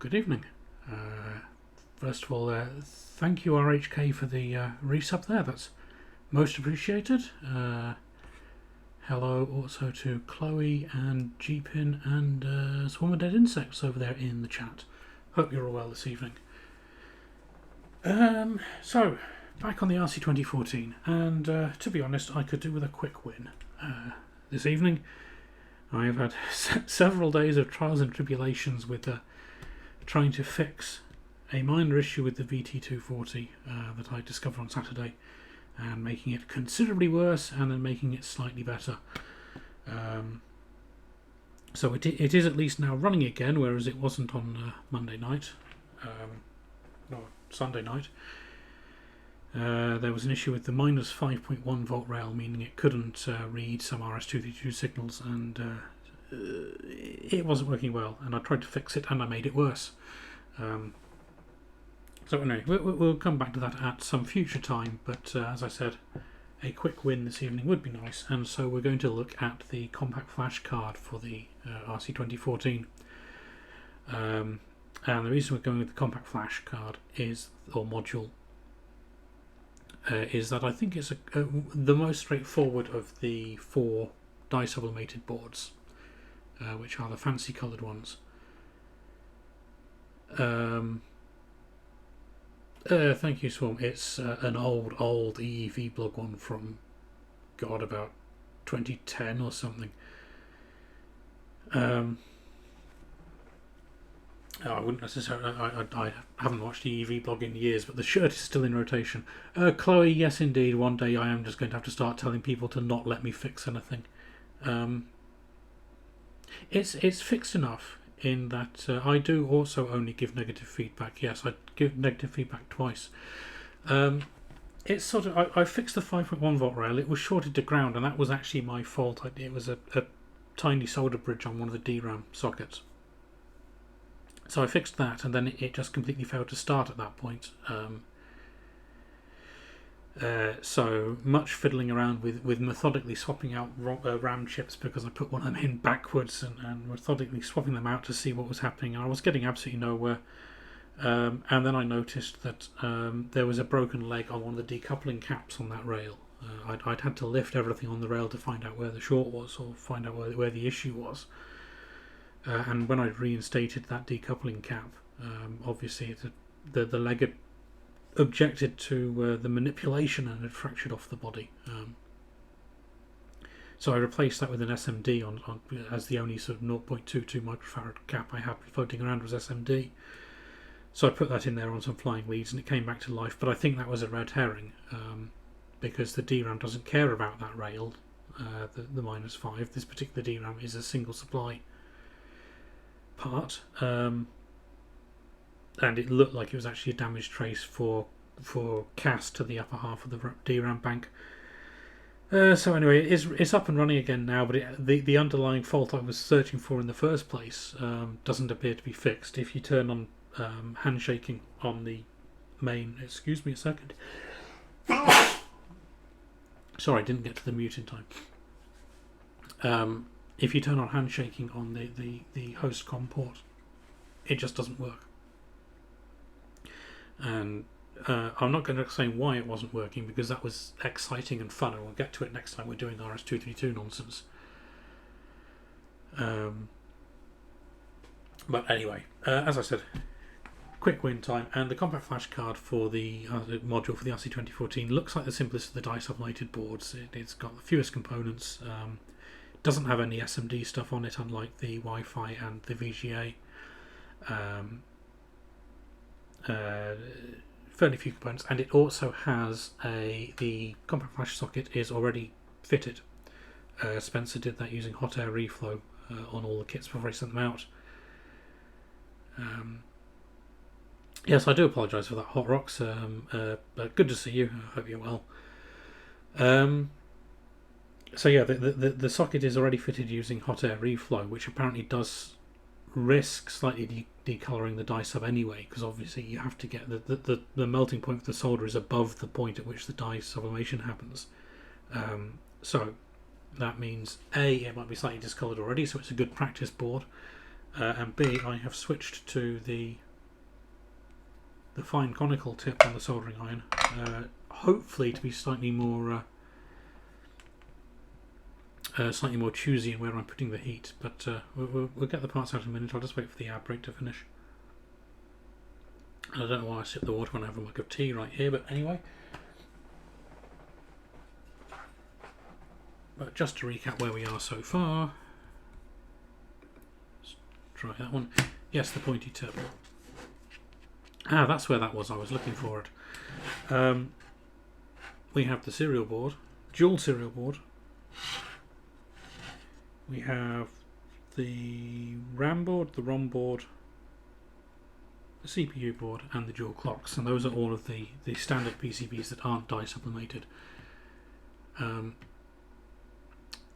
Good evening. First of all, thank you RHK for the resub there. That's most appreciated. Hello also to Chloe and Gpin and Swarm of Dead Insects over there in the chat. Hope you're all well this evening. So, back on the RC2014, and to be honest, I could do with a quick win this evening. I have had several days of trials and tribulations with trying to fix a minor issue with the VT240 that I discovered on Saturday, and making it considerably worse and then making it slightly better. So it is at least now running again, whereas it wasn't on Monday night, no, Sunday night. There was an issue with the minus 5.1 volt rail, meaning it couldn't read some RS232 signals, and it wasn't working well, and I tried to fix it and I made it worse. So anyway, we'll come back to that at some future time, but as I said, a quick win this evening would be nice, and so we're going to look at the compact flash card for the RC2014. And the reason we're going with the compact flash card is, or module, is that I think it's the most straightforward of the four dye sublimated boards, which are the fancy coloured ones. Thank you, Swarm. It's an old EEV blog one from, God, about 2010 or something. I wouldn't necessarily. I haven't watched EEV blog in years, but the shirt is still in rotation. Chloe, yes, indeed. One day I am just going to have to start telling people to not let me fix anything. It's fixed enough in that I do also only give negative feedback. Yes, I give negative feedback twice. It's sort of I fixed the 5.1 volt rail. It was shorted to ground, and that was actually my fault. It was a tiny solder bridge on one of the DRAM sockets. So I fixed that, and then it just completely failed to start at that point. So much fiddling around with methodically swapping out RAM chips, because I put one of them in backwards and methodically swapping them out to see what was happening. I was getting absolutely nowhere. And then I noticed that there was a broken leg on one of the decoupling caps on that rail. I'd had to lift everything on the rail to find out where the short was, or find out where the issue was. And when I reinstated that decoupling cap, obviously the leg had objected to the manipulation and had fractured off the body. So I replaced that with an SMD on as the only sort of 0.22 microfarad cap I had floating around was SMD. So I put that in there on some flying leads, and it came back to life. But I think that was a red herring, because the DRAM doesn't care about that rail, the minus 5. This particular DRAM is a single supply part, and it looked like it was actually a damage trace for cast to the upper half of the DRAM bank. So anyway, it's up and running again now, but the underlying fault I was searching for in the first place doesn't appear to be fixed. If you turn on handshaking on the main, excuse me a second. Sorry, I didn't get to the mute in time. If you turn on handshaking on the host COM port, it just doesn't work. And I'm not going to explain why it wasn't working, because that was exciting and fun, and we'll get to it next time we're doing RS232 nonsense. But anyway, as I said, quick win time, and the compact flash card for the module for the RC2014 looks like the simplest of the dye sublimated boards. It's got the fewest components. Doesn't have any SMD stuff on it, unlike the Wi-Fi and the VGA. Fairly few components, and it also has the compact flash socket is already fitted. Spencer did that using hot air reflow on all the kits before he sent them out. Yes, I do apologise for that, Hot Rocks, but good to see you. I hope you're well. So yeah, the socket is already fitted using hot air reflow, which apparently does risk slightly decolouring the dye sub anyway, because obviously you have to get the melting point for the solder is above the point at which the dye sublimation happens. So that means A, it might be slightly discoloured already, so it's a good practice board. and B, I have switched to the fine conical tip on the soldering iron, hopefully to be slightly more choosy in where I'm putting the heat. But we'll get the parts out in a minute. I'll just wait for the air brake to finish. And I don't know why I sip the water when I have a mug of tea right here, but anyway. But just to recap where we are so far. Let's try that one. Yes, the pointy tip. Ah, that's where that was. I was looking for it. We have the serial board, dual serial board. We have the RAM board, the ROM board, the CPU board, and the dual clocks. And those are all of the standard PCBs that aren't die sublimated.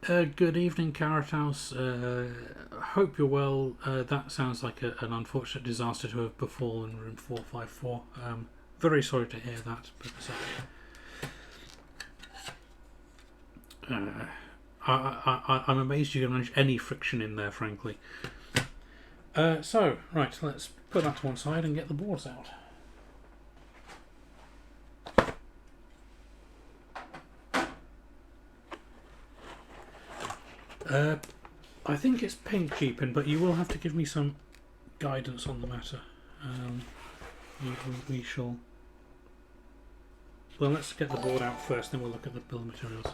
Good evening, Carrot House. Hope you're well. That sounds like an unfortunate disaster to have befallen room 454. Very sorry to hear that. But I'm amazed you can manage any friction in there, frankly. So, right, let's put that to one side and get the boards out. I think it's pink, Jeepin, but you will have to give me some guidance on the matter. We shall... Well, let's get the board out first, then we'll look at the bill of materials.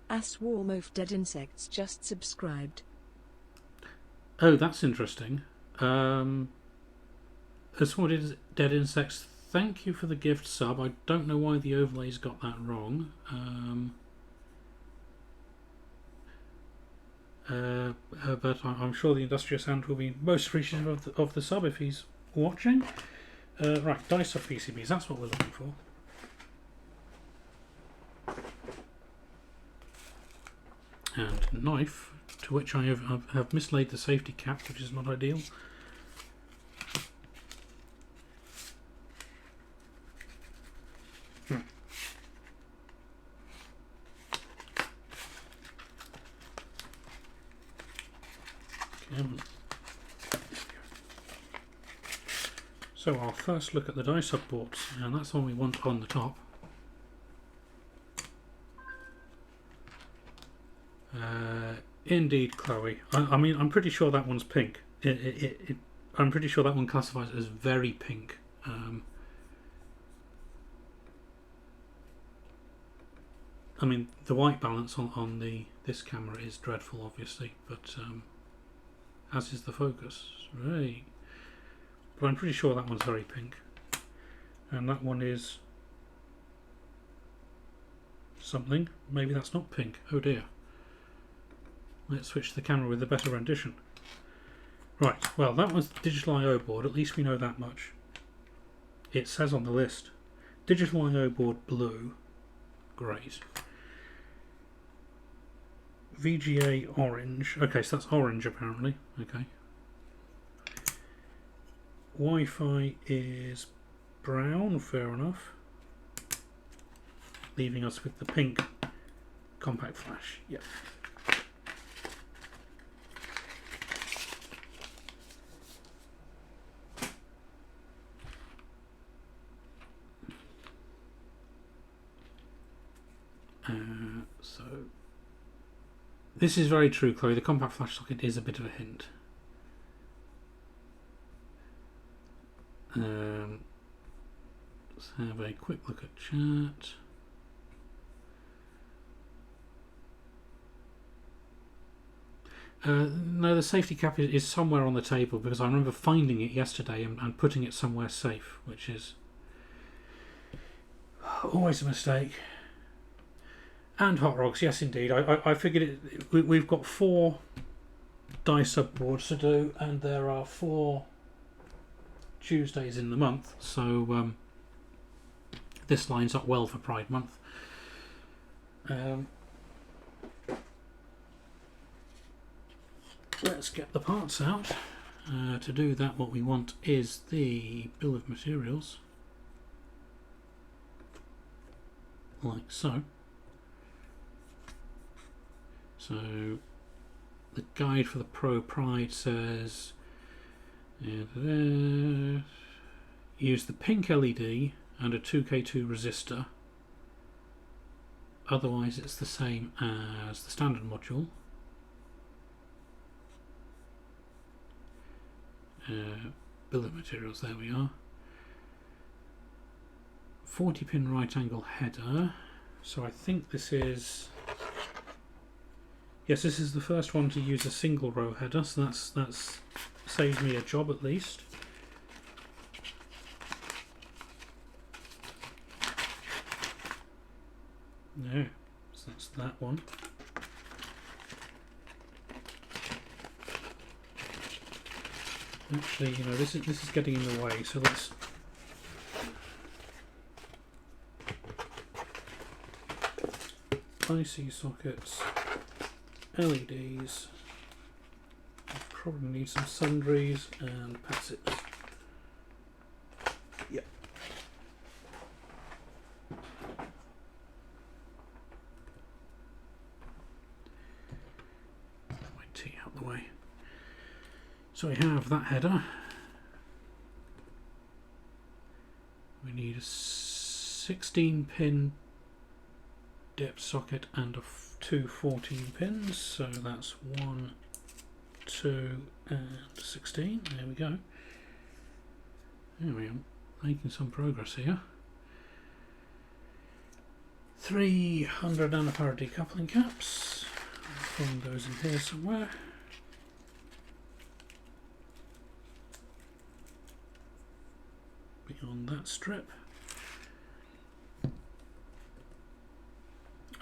A swarm of dead insects just subscribed. Oh, that's interesting. A swarm of dead insects, thank you for the gift sub. I don't know why the overlays got that wrong. But I'm sure the Industrious Hand will be most appreciative of the sub if he's watching. Right, die sub PCBs, that's what we're looking for. And knife, to which I have mislaid the safety cap, which is not ideal. So I'll first look at the die sub boards, and that's the one we want on the top. Indeed, Chloe. I mean, I'm pretty sure that one's pink. I'm pretty sure that one classifies as very pink. I mean, the white balance on this camera is dreadful, obviously, but as is the focus. Right. But I'm pretty sure that one's very pink. And that one is something. Maybe that's not pink. Oh dear. Let's switch the camera with a better rendition. Right, well, that was the digital I/O board. At least we know that much. It says on the list, digital I/O board blue. Great. VGA orange. Okay, so that's orange apparently. Okay. Wi-Fi is brown. Fair enough. Leaving us with the pink compact flash. Yep. So this is very true, Chloe. The compact flash socket is a bit of a hint. Let's have a quick look at chat. No, the safety cap is somewhere on the table because I remember finding it yesterday and putting it somewhere safe, which is always a mistake. And hot rogs, yes indeed. I figured we've got 4 die sub boards to do, and there are 4 Tuesdays in the month, so this lines up well for Pride Month. Let's get the parts out. To do that, what we want is the bill of materials, like so. So the guide for the Pro Pride says use the pink LED and a 2K2 resistor. Otherwise it's the same as the standard module. Bill of materials, there we are. 40 pin right angle header. So I think this is, yes, this is the first one to use a single row header, so that's saves me a job at least. No, so that's that one. Actually, you know, this is getting in the way, so let's IC sockets, LEDs. Probably need some sundries and passets. Yep. My tea out the way. So we have that header. We need a 16 pin depth socket and two 14 pins. So that's 1, 2 and 16. There we go. There we are, making some progress here. 300 nanofarad decoupling caps. One goes in here somewhere. Beyond that strip.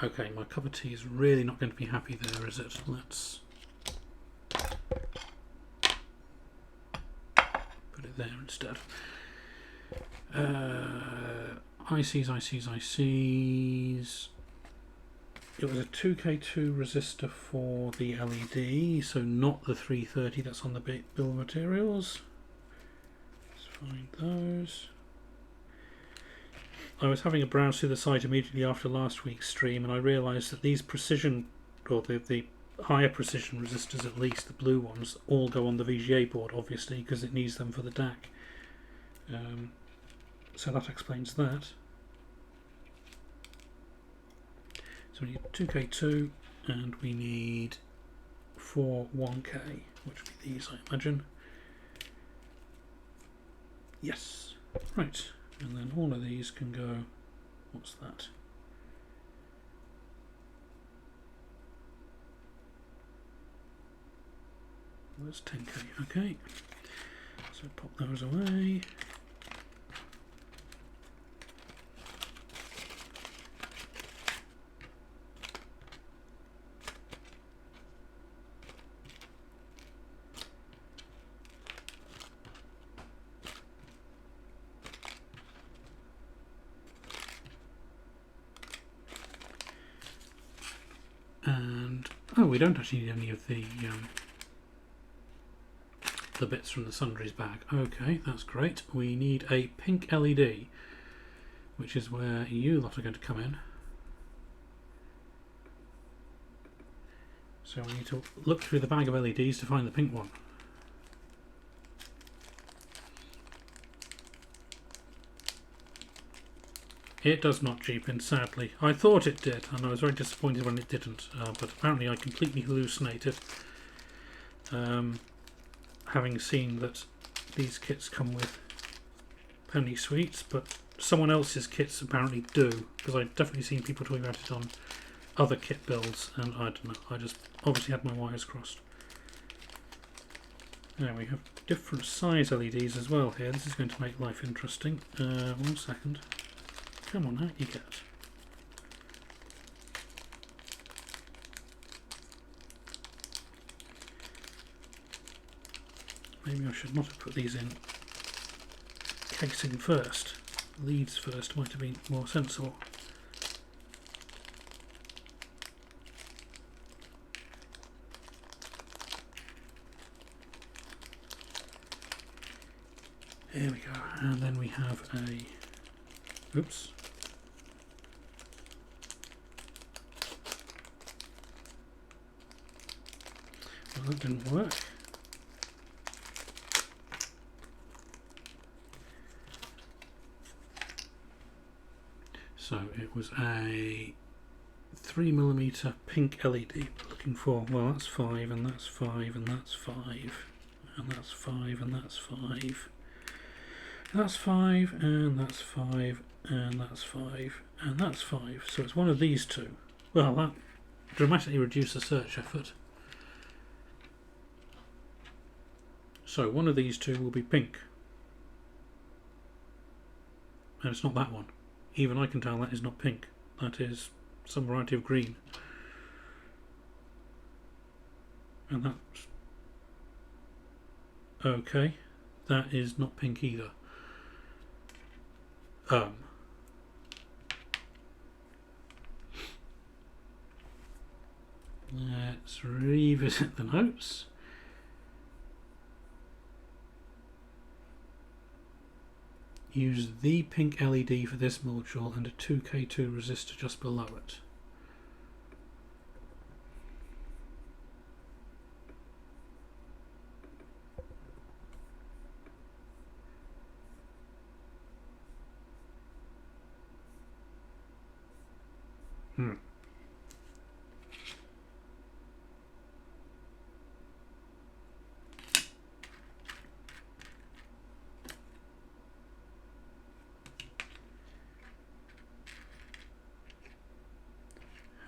Okay, my cup of tea is really not going to be happy there, is it? Let's put it there instead. ICs. It was a 2K2 resistor for the LED, so not the 330 that's on the bill of materials. Let's find those. I was having a browse through the site immediately after last week's stream, and I realised that these precision, or the higher precision resistors at least, the blue ones, all go on the VGA board, obviously, because it needs them for the DAC. So that explains that. So we need 2K2, and we need 4 1K, which would be these, I imagine. Yes, right. And then all of these can go, what's that? That's 10K, okay. So pop those away. And oh, we don't actually need any of the bits from the sundries bag. Okay, that's great. We need a pink LED, which is where you lot are going to come in. So we need to look through the bag of LEDs to find the pink one. It does not cheapen, sadly. I thought it did, and I was very disappointed when it didn't, but apparently I completely hallucinated. Having seen that these kits come with penny sweets, but someone else's kits apparently do, because I've definitely seen people talking about it on other kit builds, and I don't know, I just obviously had my wires crossed. Now we have different size LEDs as well here. This is going to make life interesting. 1 second. Come on, out you get. Maybe I should not have put these in casing first. Leads first might have been more sensible. Here we go, and then we have a, oops. that didn't work. So it was a 3mm pink LED looking for, well, that's 5 and that's 5 and that's 5 and that's 5 and that's 5. That's 5 and that's 5 and that's 5 and that's 5. So it's one of these two. Well, that dramatically reduced the search effort. So one of these two will be pink. And it's not that one. Even I can tell that is not pink. That is some variety of green. And that's okay. That is not pink either. Let's revisit the notes. Use the pink LED for this module and a 2K2 resistor just below it.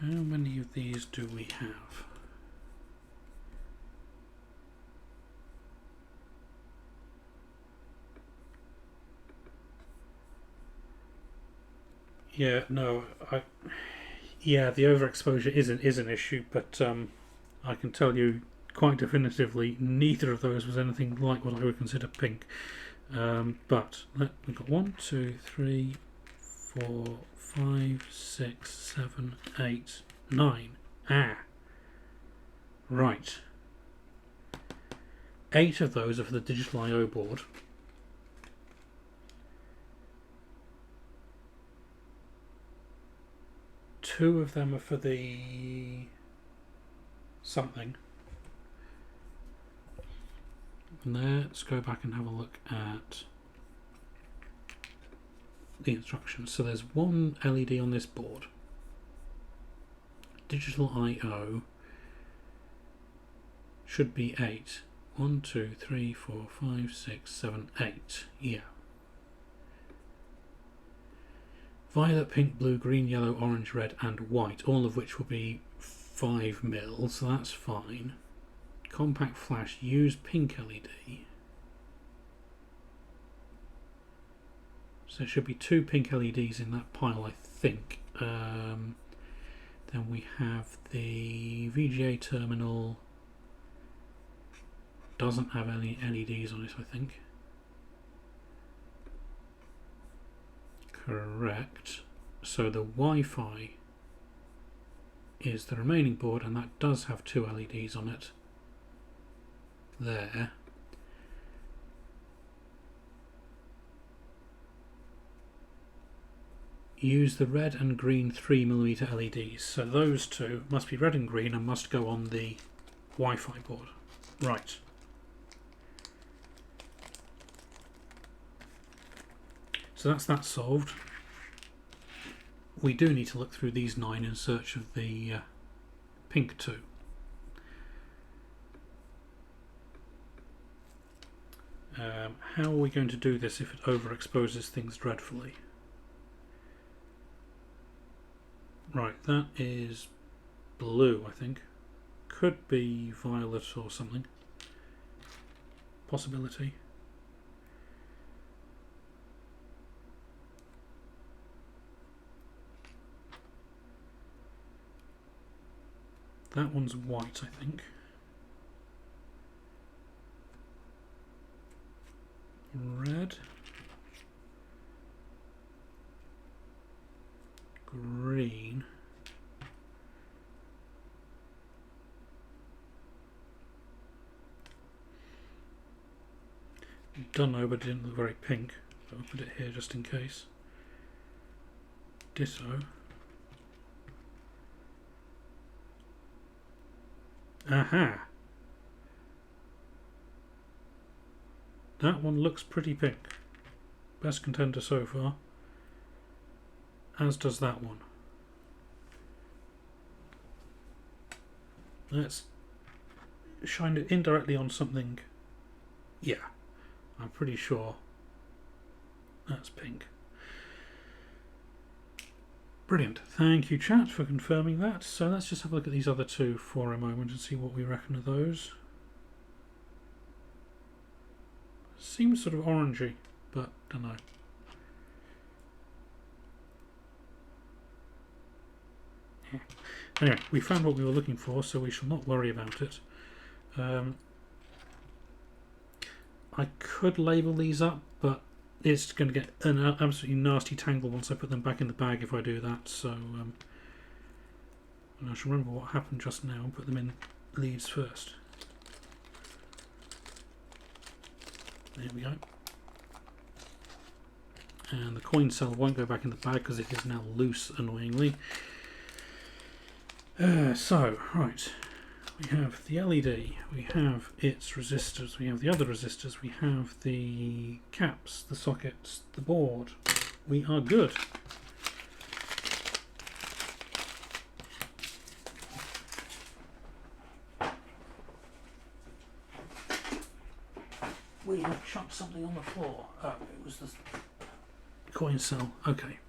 How many of these do we have? Yeah, no, yeah, the overexposure is an issue, but I can tell you quite definitively neither of those was anything like what I would consider pink. But we've got 1, 2, 3, 4, 5, 6, 7, 8, 9. Ah, right. 8 of those are for the digital I/O board. Two of them are for the something. And let's go back and have a look at the instructions. So there's one LED on this board. Digital I/O should be 8. 1, 2, 3, 4, 5, 6, 7, 8. Yeah. Violet, pink, blue, green, yellow, orange, red and white, all of which will be 5mm, so that's fine. Compact flash, use pink LED. So there should be 2 pink LEDs in that pile, I think. Then we have the VGA terminal. Doesn't have any LEDs on it, I think. Correct. So the Wi-Fi is the remaining board, and that does have 2 LEDs on it. There. Use the red and green 3mm LEDs. So those two must be red and green and must go on the Wi-Fi board. Right. So that's that solved. We do need to look through these 9 in search of the pink 2. How are we going to do this if it overexposes things dreadfully? Right, that is blue, I think. Could be violet or something. Possibility. That one's white, I think. Red. Green. Don't know, but it didn't look very pink. I'll put it here just in case. Ditto. Aha! That one looks pretty pink. Best contender so far. As does that one. Let's shine it indirectly on something. Yeah, I'm pretty sure that's pink. Brilliant. Thank you, chat, for confirming that. So let's just have a look at these other two for a moment and see what we reckon of those. Seems sort of orangey, but don't know. Yeah. Anyway, we found what we were looking for, so we shall not worry about it. I could label these up, but it's going to get an absolutely nasty tangle once I put them back in the bag if I do that. So, and I shall remember what happened just now and put them in leads first. There we go. And the coin cell won't go back in the bag because it is now loose, annoyingly. So, right. We have the LED, we have its resistors, we have the other resistors, we have the caps, the sockets, the board. We are good. We have chucked something on the floor. Oh, it was the coin cell. Okay.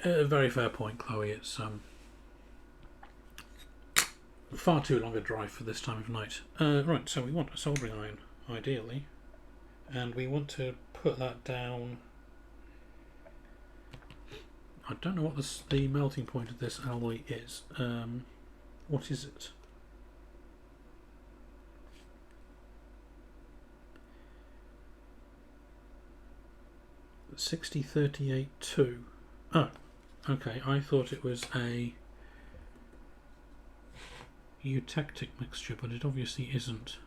Very fair point, Chloe. It's far too long a drive for this time of night. Right, so we want a soldering iron, ideally, and we want to put that down. I don't know what the melting point of this alloy is. What is it? (6038.2). Oh, okay. I thought it was a eutectic mixture, but it obviously isn't.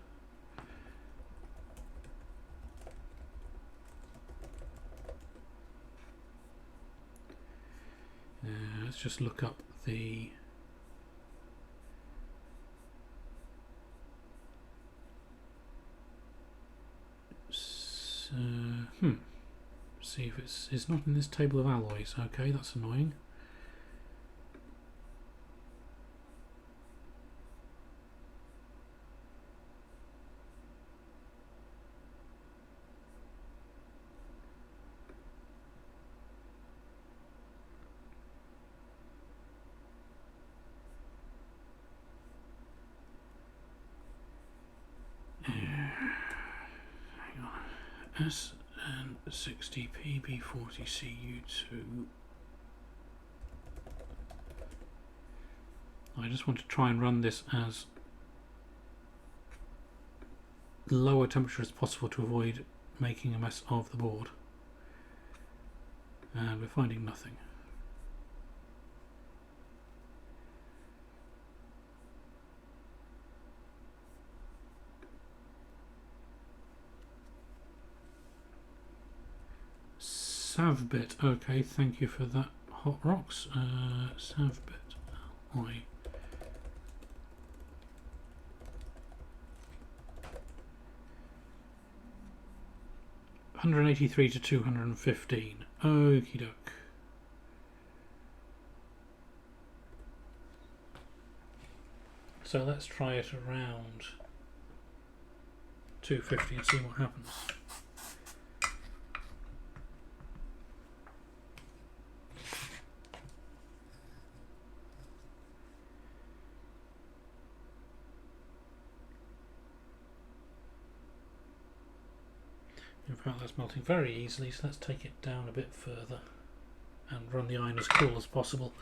Let's just look up the see if it's not in this table of alloys. Okay, that's annoying. SN60PB40CU2. I just want to try and run this as lower temperature as possible to avoid making a mess of the board. And we're finding nothing. Savbit, okay, thank you for that, Hot Rocks. Savbit, alloy. (183 to 215). Okie doke. So let's try it around 250 and see what happens. In fact, that's melting very easily, so let's take it down a bit further and run the iron as cool as possible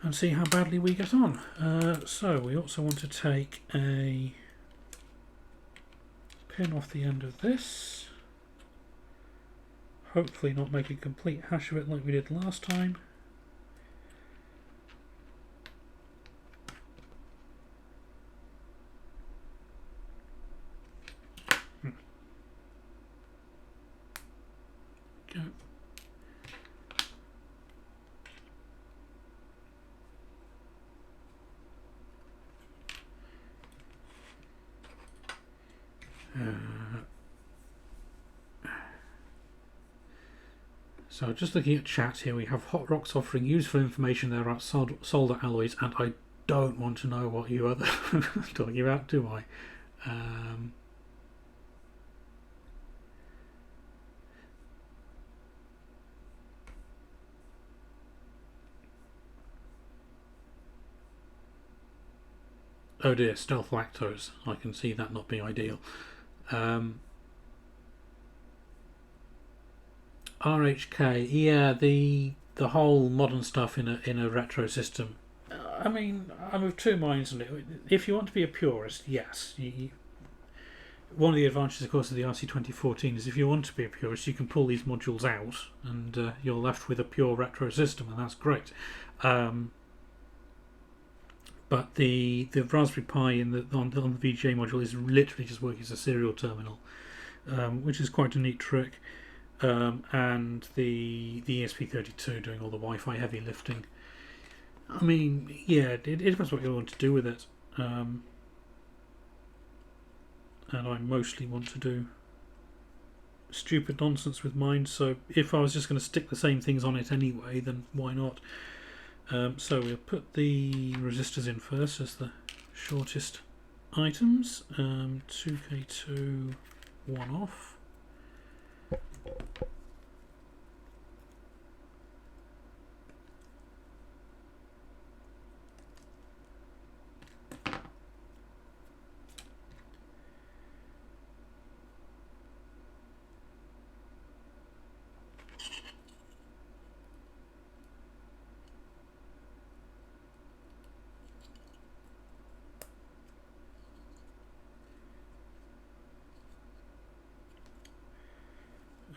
and see how badly we get on. So we also want to take a pin off the end of this, hopefully not make a complete hash of it like we did last time. So just looking at chat here, we have Hot Rocks offering useful information there about solder alloys, and I don't want to know what you are talking about, do I? Oh dear, stealth lactose. I can see that not being ideal. RHK, yeah, the whole modern stuff in a retro system. I mean, I'm of two minds on it. If you want to be a purist, yes. One of the advantages, of course, of the RC2014 is if you want to be a purist, you can pull these modules out, and you're left with a pure retro system, and that's great. But the Raspberry Pi on the VGA module is literally just working as a serial terminal, which is quite a neat trick. And the ESP32 doing all the Wi-Fi heavy lifting. I mean, yeah, it depends what you want to do with it. And I mostly want to do stupid nonsense with mine, so if I was just going to stick the same things on it anyway, then why not? So we'll put the resistors in first as the shortest items. 2K2, 1 off.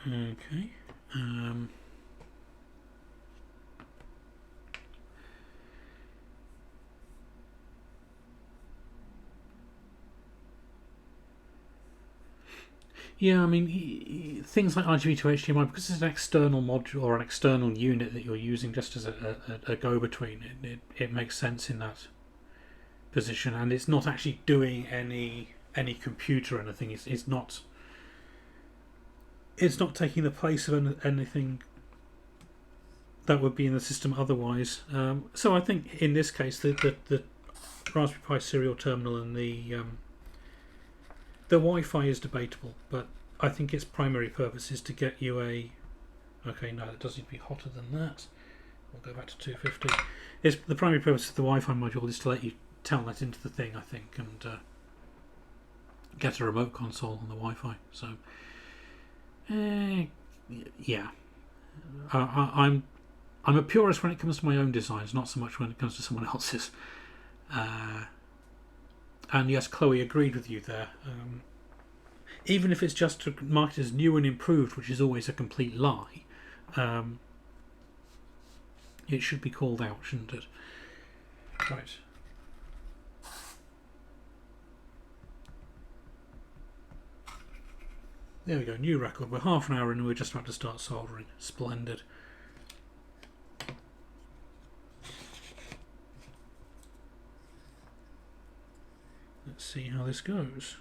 Okay. Yeah, I mean, things like RGB to HDMI, because it's an external module or an external unit that you're using just as a go-between, it makes sense in that position, and it's not actually doing any computer or anything. It's not taking the place of anything that would be in the system otherwise. So I think in this case the Raspberry Pi serial terminal and the Wi-Fi is debatable, but I think its primary purpose is to get you a... Okay, no, it does need to be hotter than that. We'll go back to 250. The primary purpose of the Wi-Fi module is to let you tell that into the thing, I think, and get a remote console on the Wi-Fi. So, yeah, I'm a purist when it comes to my own designs, not so much when it comes to someone else's. And yes, Chloe agreed with you there. Even if it's just marketed as new and improved, which is always a complete lie, it should be called out, shouldn't it? Right. There we go, new record. We're half an hour in and we're just about to start soldering. Splendid. Let's see how this goes.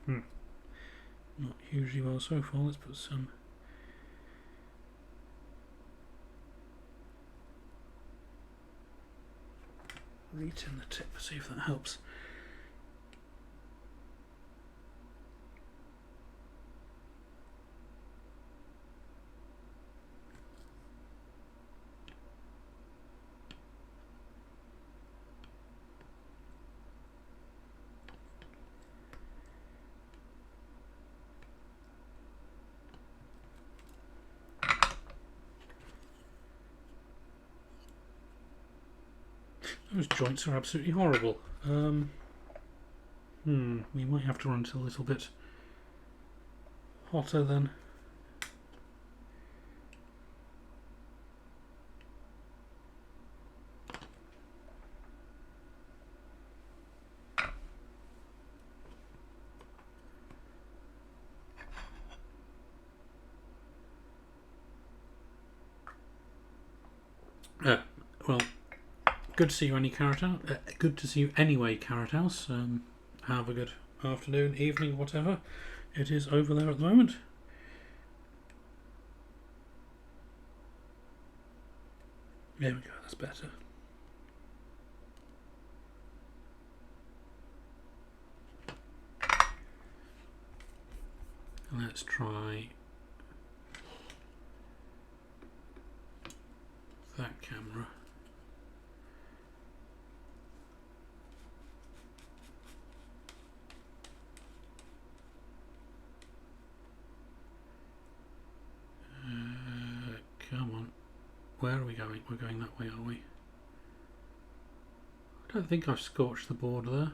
Not hugely well so far. Let's put some reet in the tip, see if that helps. Those joints are absolutely horrible. We might have to run it a little bit hotter then. Well, good to see you, Carrot House. Good to see you anyway, Carrot House. Have a good afternoon, evening, whatever it is over there at the moment. There we go, that's better. Let's try that camera. Come on. Where are we going? We're going that way, are we? I don't think I've scorched the board there.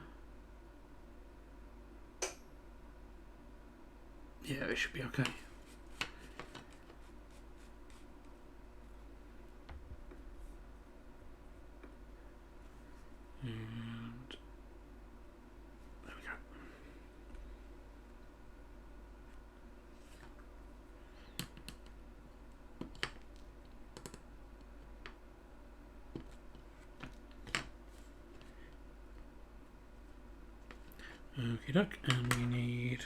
Yeah, it should be okay. And there we go. Okie doke, and we need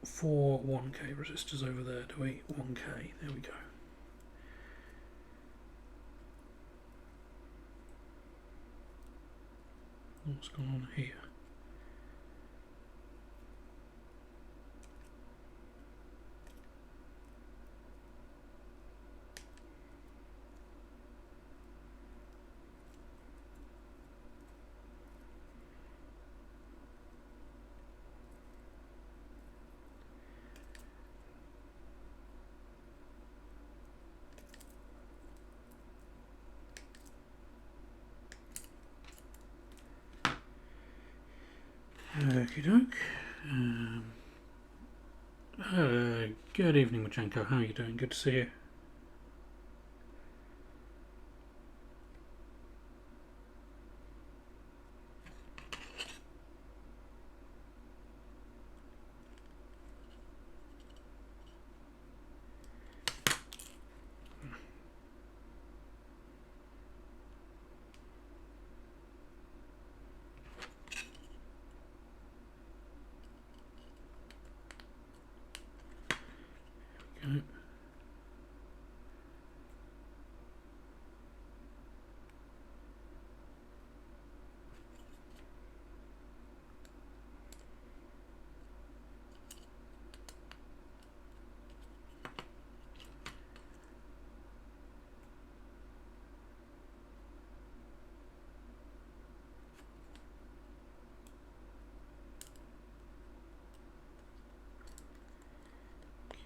4 1K resistors over there, do we? 1K, there we go. What's going on here? Okie doke. Good evening, Machenko. How are you doing? Good to see you.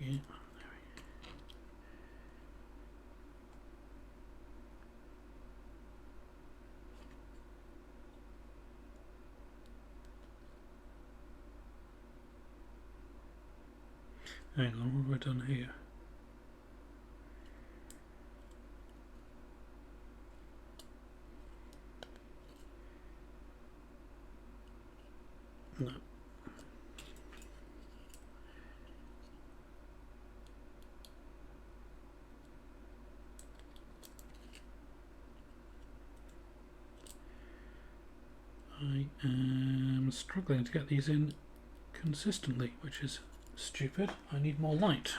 Yeah. Hang on, what have I done here? No. I am struggling to get these in consistently, which is stupid. I need more light.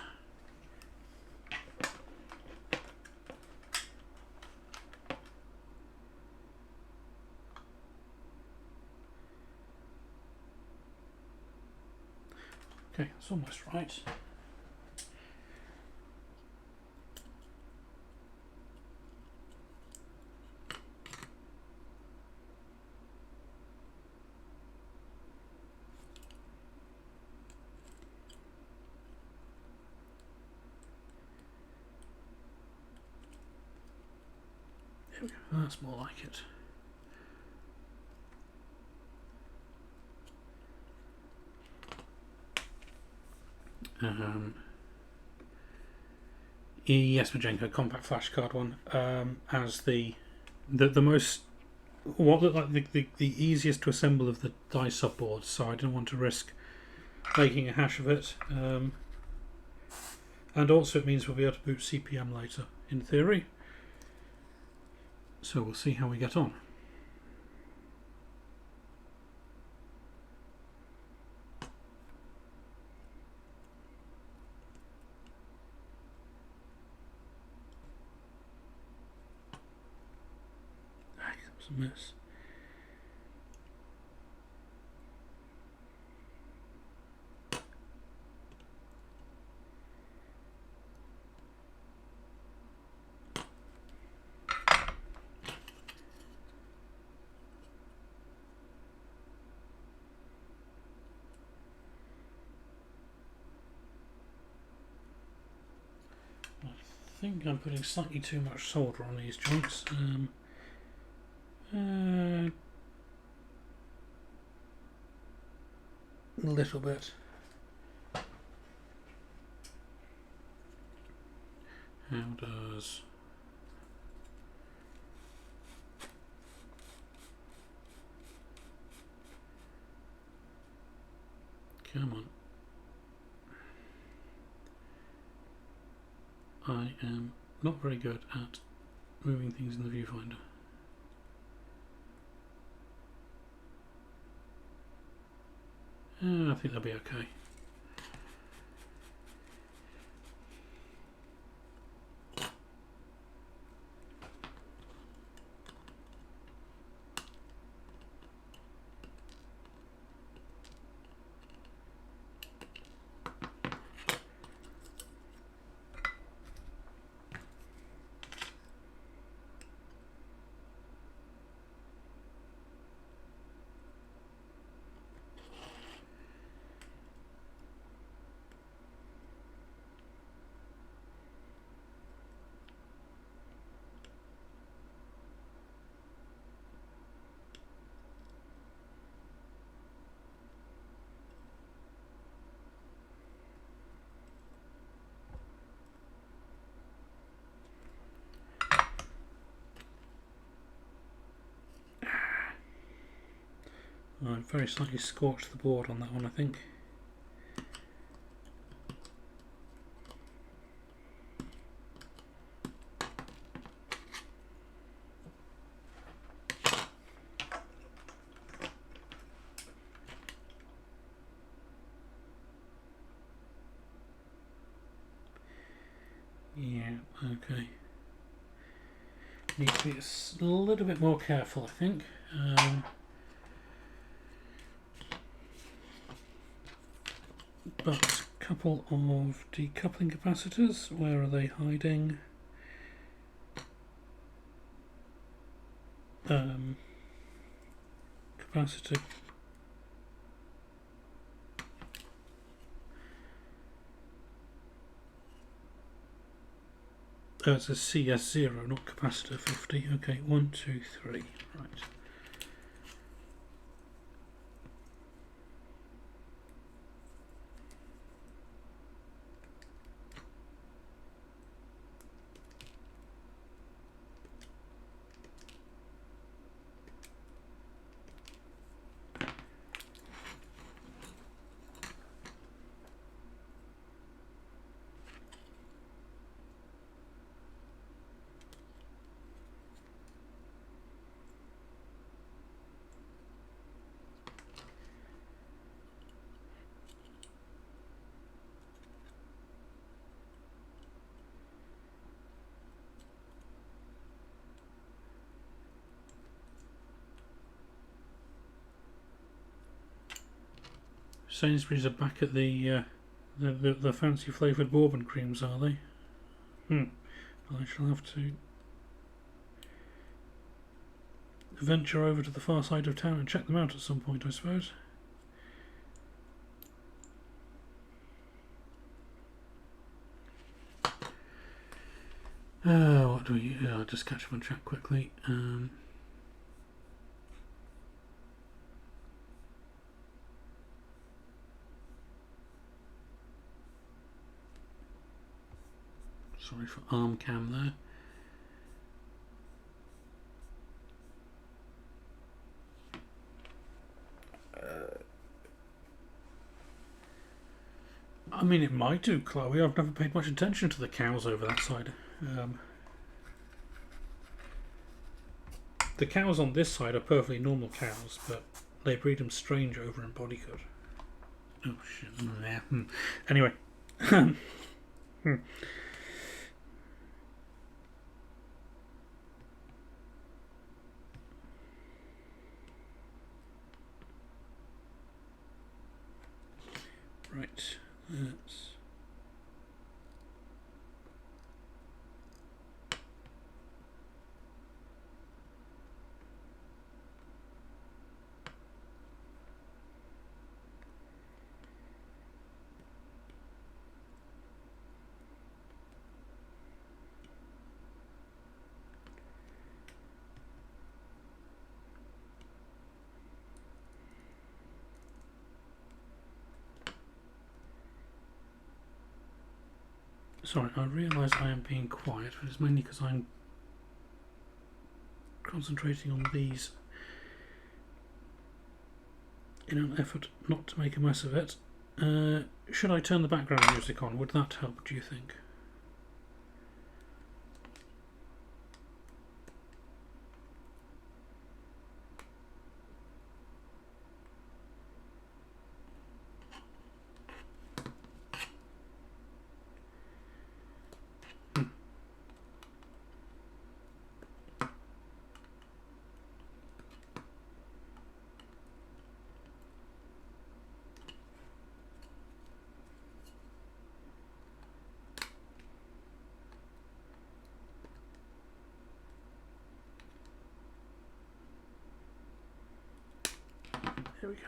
Okay, that's almost right. There we go, that's more like it. Yes, Majenko, compact flashcard one, as the most, what looked like the easiest to assemble of the die subboards, so I didn't want to risk making a hash of it. And also it means we'll be able to boot CPM later, in theory. So we'll see how we get on. It's a mess. I think I'm putting slightly too much solder on these joints. A little bit. How does come on? I am not very good at moving things in the viewfinder. I think that'll be okay. I've very slightly scorched the board on that one, I think. Yeah, okay. Need to be a little bit more careful, I think. But a couple of decoupling capacitors, where are they hiding? Capacitor. Oh, it's a CS0, not capacitor 50. Okay, 1, 2, 3. Right. Sainsbury's are back at the fancy flavoured bourbon creams, are they? I shall have to venture over to the far side of town and check them out at some point, I suppose. What do we... I'll just catch up on chat quickly. Sorry for arm cam there. I mean, it might do, Chloe. I've never paid much attention to the cows over that side. The cows on this side are perfectly normal cows, but they breed them strange over in Bodycoat. Oh shit! Yeah. Anyway. Sorry, I realise I am being quiet, but it's mainly because I'm concentrating on these in an effort not to make a mess of it. Should I turn the background music on? Would that help, do you think? Here we go.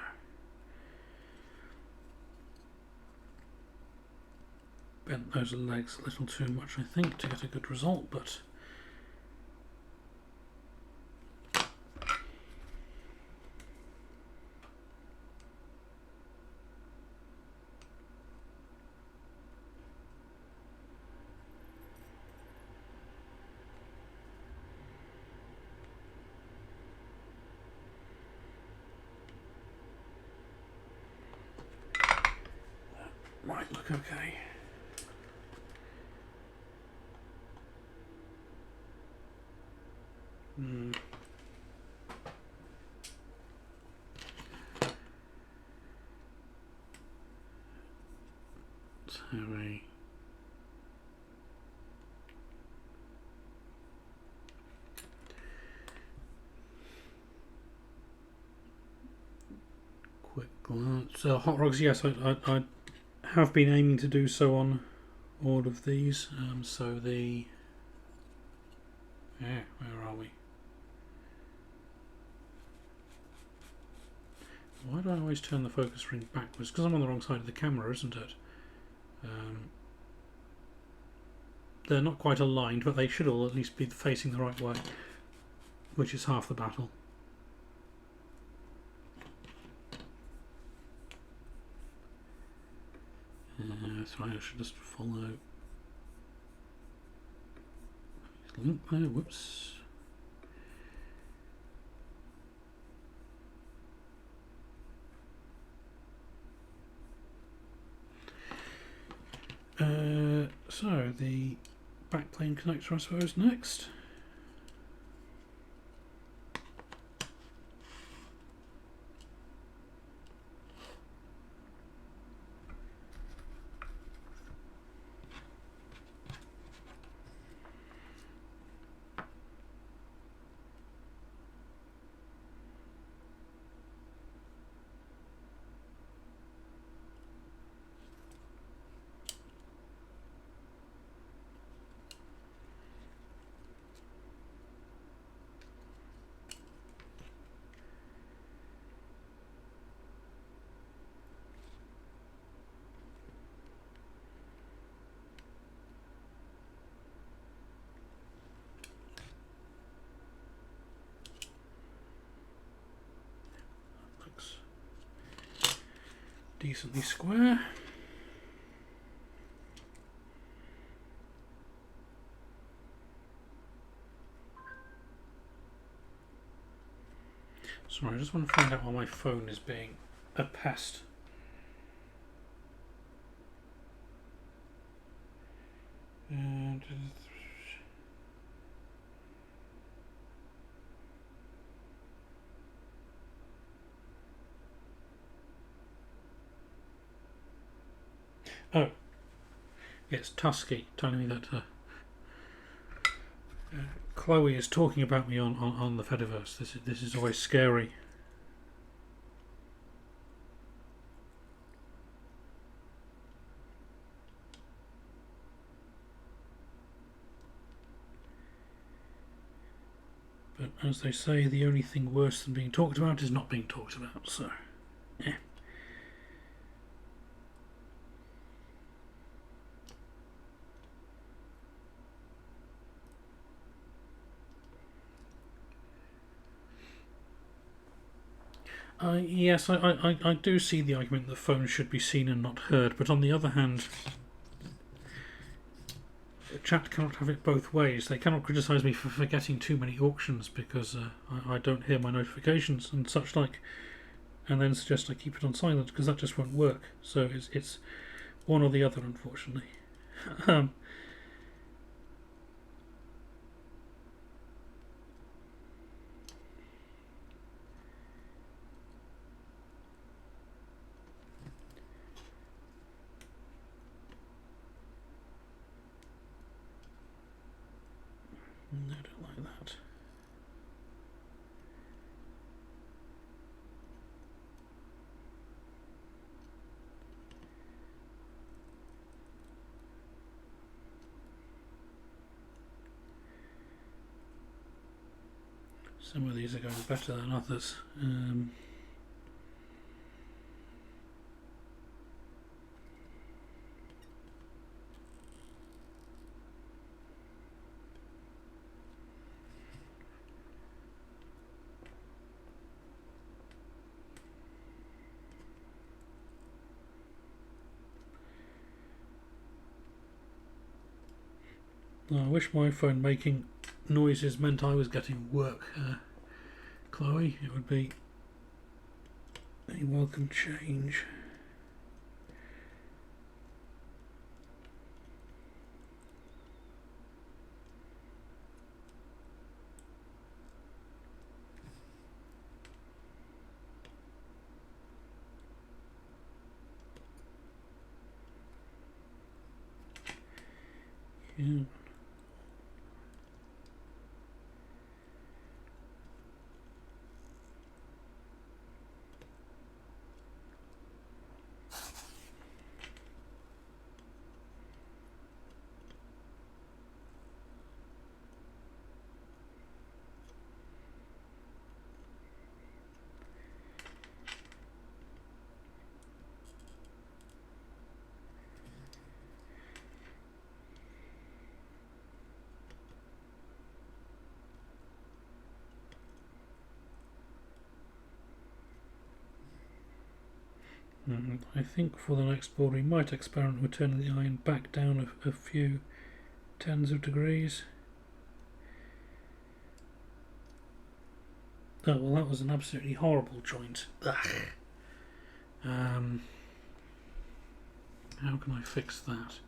Bent those legs a little too much, I think, to get a good result, but might look okay. Let's have a quick glance. Hot rods, yes, I have been aiming to do so on all of these. So the where are we? Why do I always turn the focus ring backwards? Because I'm on the wrong side of the camera, isn't it? They're not quite aligned, but they should all at least be facing the right way, which is half the battle. That's right, I should just follow link there, whoops. So the backplane connector, I suppose, next. Decently square. Sorry, I just want to find out why my phone is being a pest. And oh, it's Tusky telling me that Chloe is talking about me on the Fediverse. This is always scary. But as they say, the only thing worse than being talked about is not being talked about. So, yeah. Yes, I do see the argument that phones should be seen and not heard, but on the other hand, chat cannot have it both ways. They cannot criticise me for forgetting too many auctions because I don't hear my notifications and such like, and then suggest I keep it on silent because that just won't work. So it's one or the other, unfortunately. I don't like that. Some of these are going better than others. I wish my phone making noises meant I was getting work, Chloe. It would be a welcome change. Yeah. I think for the next board we might experiment with turning the iron back down a few tens of degrees. Oh well, that was an absolutely horrible joint. How can I fix that?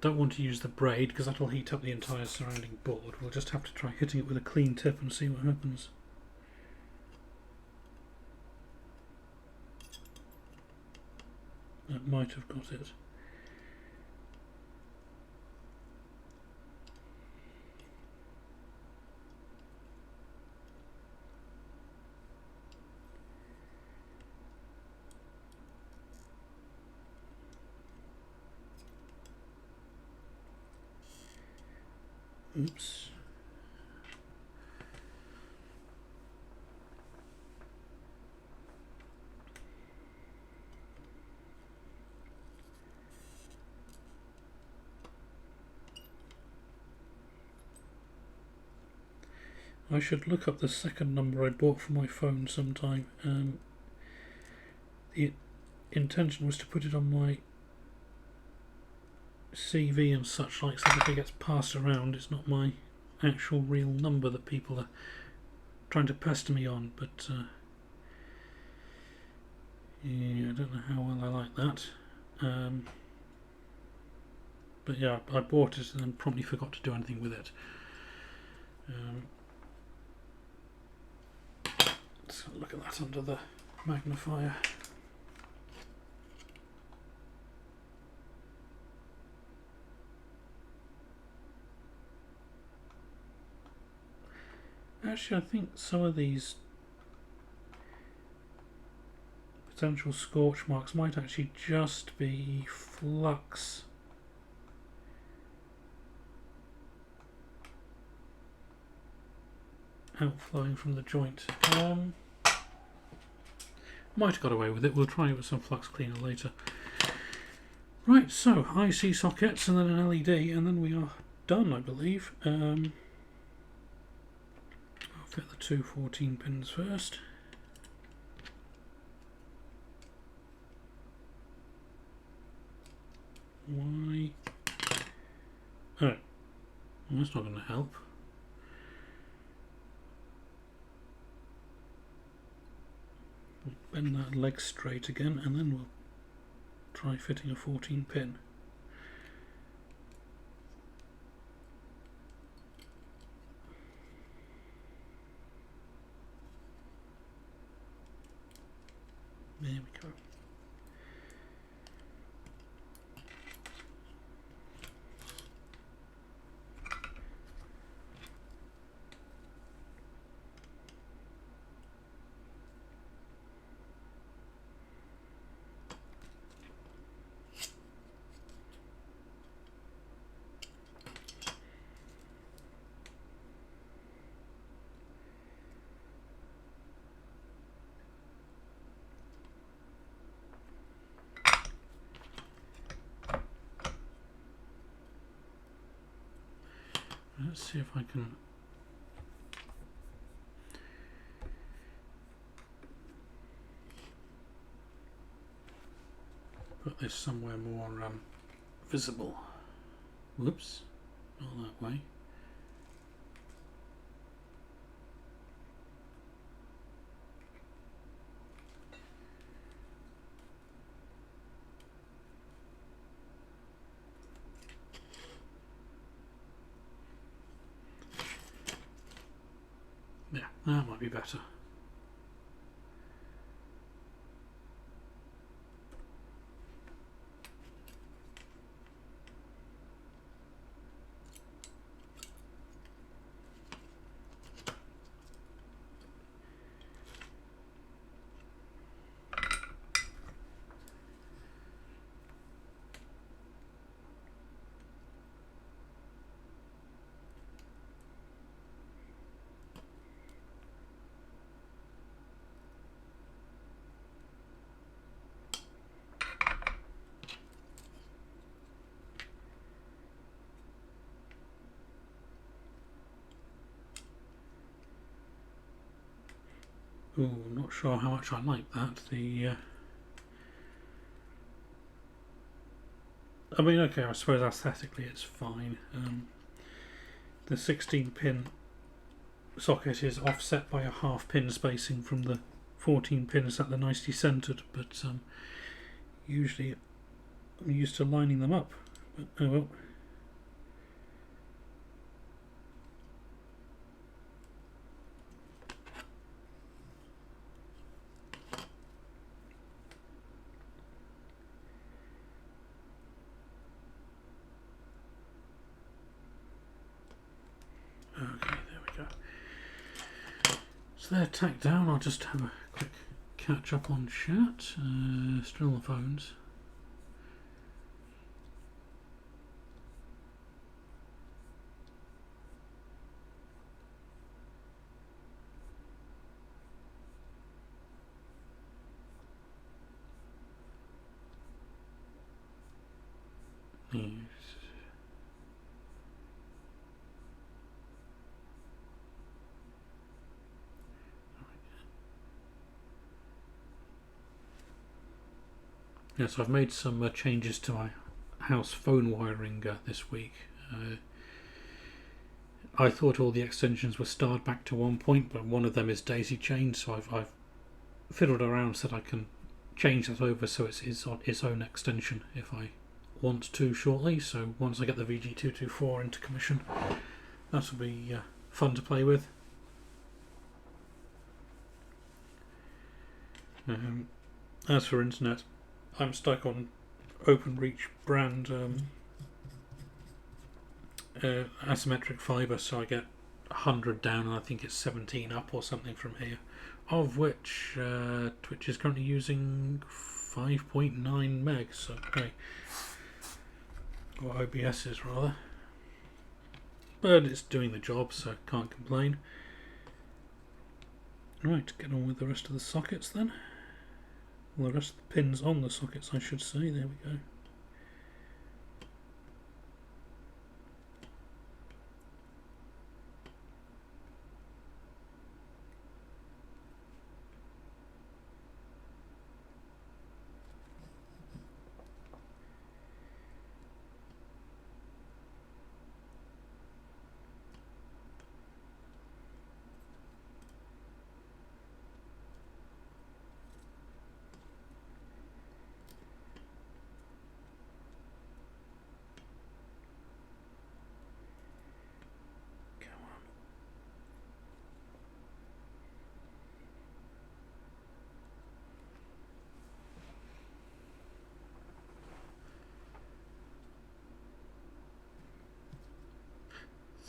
Don't want to use the braid because that'll heat up the entire surrounding board. We'll just have to try hitting it with a clean tip and see what happens. That might have got it. Oops. I should look up the second number I bought for my phone sometime. The intention was to put it on my CV and such like, so that if it gets passed around it's not my actual real number that people are trying to pester me on, but yeah, I don't know how well I like that. But yeah, I bought it and then promptly forgot to do anything with it. Let's look at that under the magnifier. Actually, I think some of these potential scorch marks might actually just be flux. Outflowing from the joint. Might have got away with it. We'll try it with some flux cleaner later. Right, so IC sockets and then an LED, and then we are done, I believe. I'll fit the two 14 pins first. Why? Oh, well, that's not going to help. Bend that leg straight again, and then we'll try fitting a 14 pin. There we go. Let's see if I can put this somewhere more visible. Whoops, not that way. Yeah, that might be better. Ooh, I'm not sure how much I like that. I mean, okay, I suppose aesthetically it's fine. The 16 pin socket is offset by a half pin spacing from the 14 pins that they're nicely centered, but usually I'm used to lining them up. But oh well. Okay, there we go. So they're tacked down. I'll just have a quick catch up on chat. Still on the phones. Yes. Yes, I've made some changes to my house phone wiring this week. I thought all the extensions were starred back to one point, but one of them is daisy chained, so I've fiddled around so that I can change that over so it's on its own extension if I want to shortly. So once I get the VG224 into commission, that'll be fun to play with. As for internet, I'm stuck on OpenReach brand asymmetric fibre, so I get 100 down and I think it's 17 up or something from here, of which Twitch is currently using 5.9 meg, so okay, or OBS is rather, but it's doing the job, so can't complain. Right, get on with the rest of the sockets then. Well, the rest of the pins on the sockets, I should say. There we go.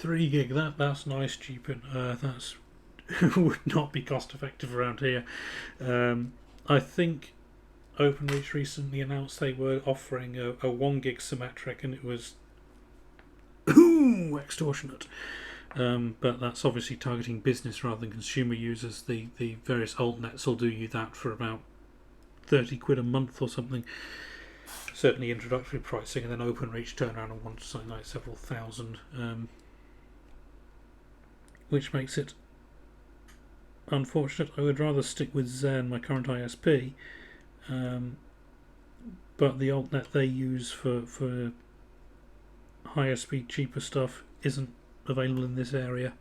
3 gig. That's nice, cheap, and that's would not be cost effective around here. I think OpenReach recently announced they were offering a 1 gig symmetric, and it was extortionate. But that's obviously targeting business rather than consumer users. The various altnets will do you that for about 30 quid a month or something. Certainly introductory pricing, and then OpenReach turn around and want something like several thousand, which makes it unfortunate. I would rather stick with Zen, my current ISP, but the altnet they use for higher speed, cheaper stuff isn't available in this area.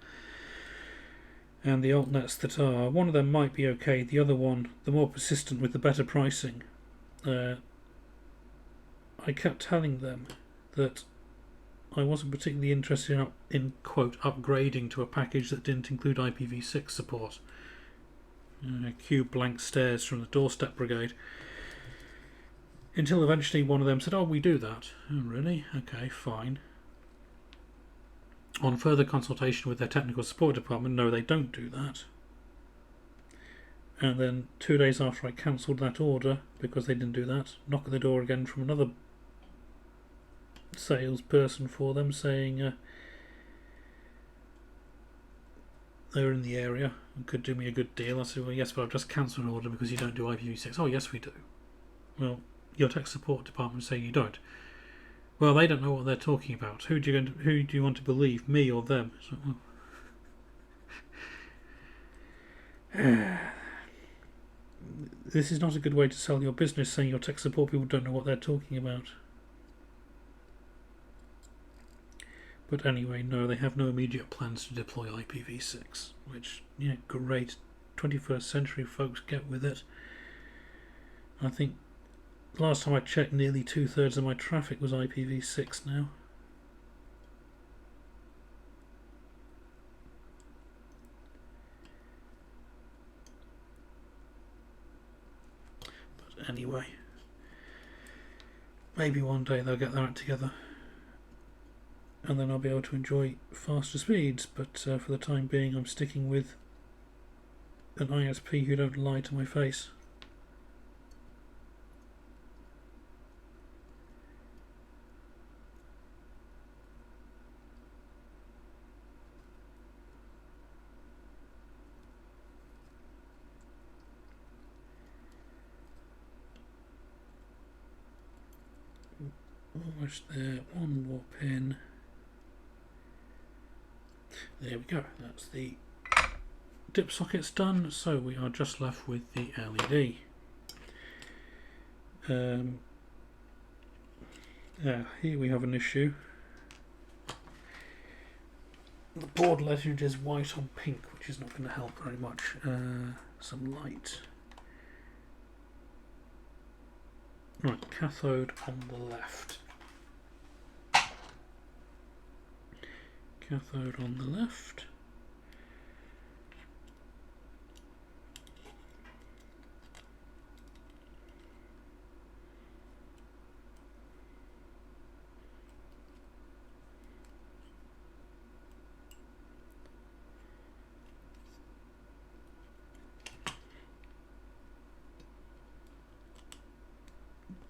And the altnets that are, one of them might be okay, the other one, the more persistent with the better pricing, I kept telling them that I wasn't particularly interested in quote upgrading to a package that didn't include IPv6 support. Cue blank stares from the doorstep brigade. Until eventually one of them said, "Oh, we do that." "Oh, really? Okay, fine." On further consultation with their technical support department, no, they don't do that. And then 2 days after I cancelled that order because they didn't do that, knock at the door again from another salesperson for them saying they were in the area and could do me a good deal. I said, "Well, yes, but I've just cancelled an order because you don't do IPv6. "Oh, yes, we do." "Well, your tech support department say you don't." "Well, they don't know what they're talking about. Who do you want to believe, me or them?" So, well. This is not a good way to sell your business, saying your tech support people don't know what they're talking about. But anyway, no, they have no immediate plans to deploy IPv6, which, yeah, great. 21st century folks, get with it. I think last time I checked, nearly 2/3 of my traffic was IPv6 now. But anyway, maybe one day they'll get their act together, and then I'll be able to enjoy faster speeds, but for the time being I'm sticking with an ISP who don't lie to my face. Almost there, one more pin. There we go, that's the dip sockets done, so we are just left with the LED. Here we have an issue. The board legend is white on pink, which is not going to help very much. Some light. Right, cathode on the left. Cathode on the left.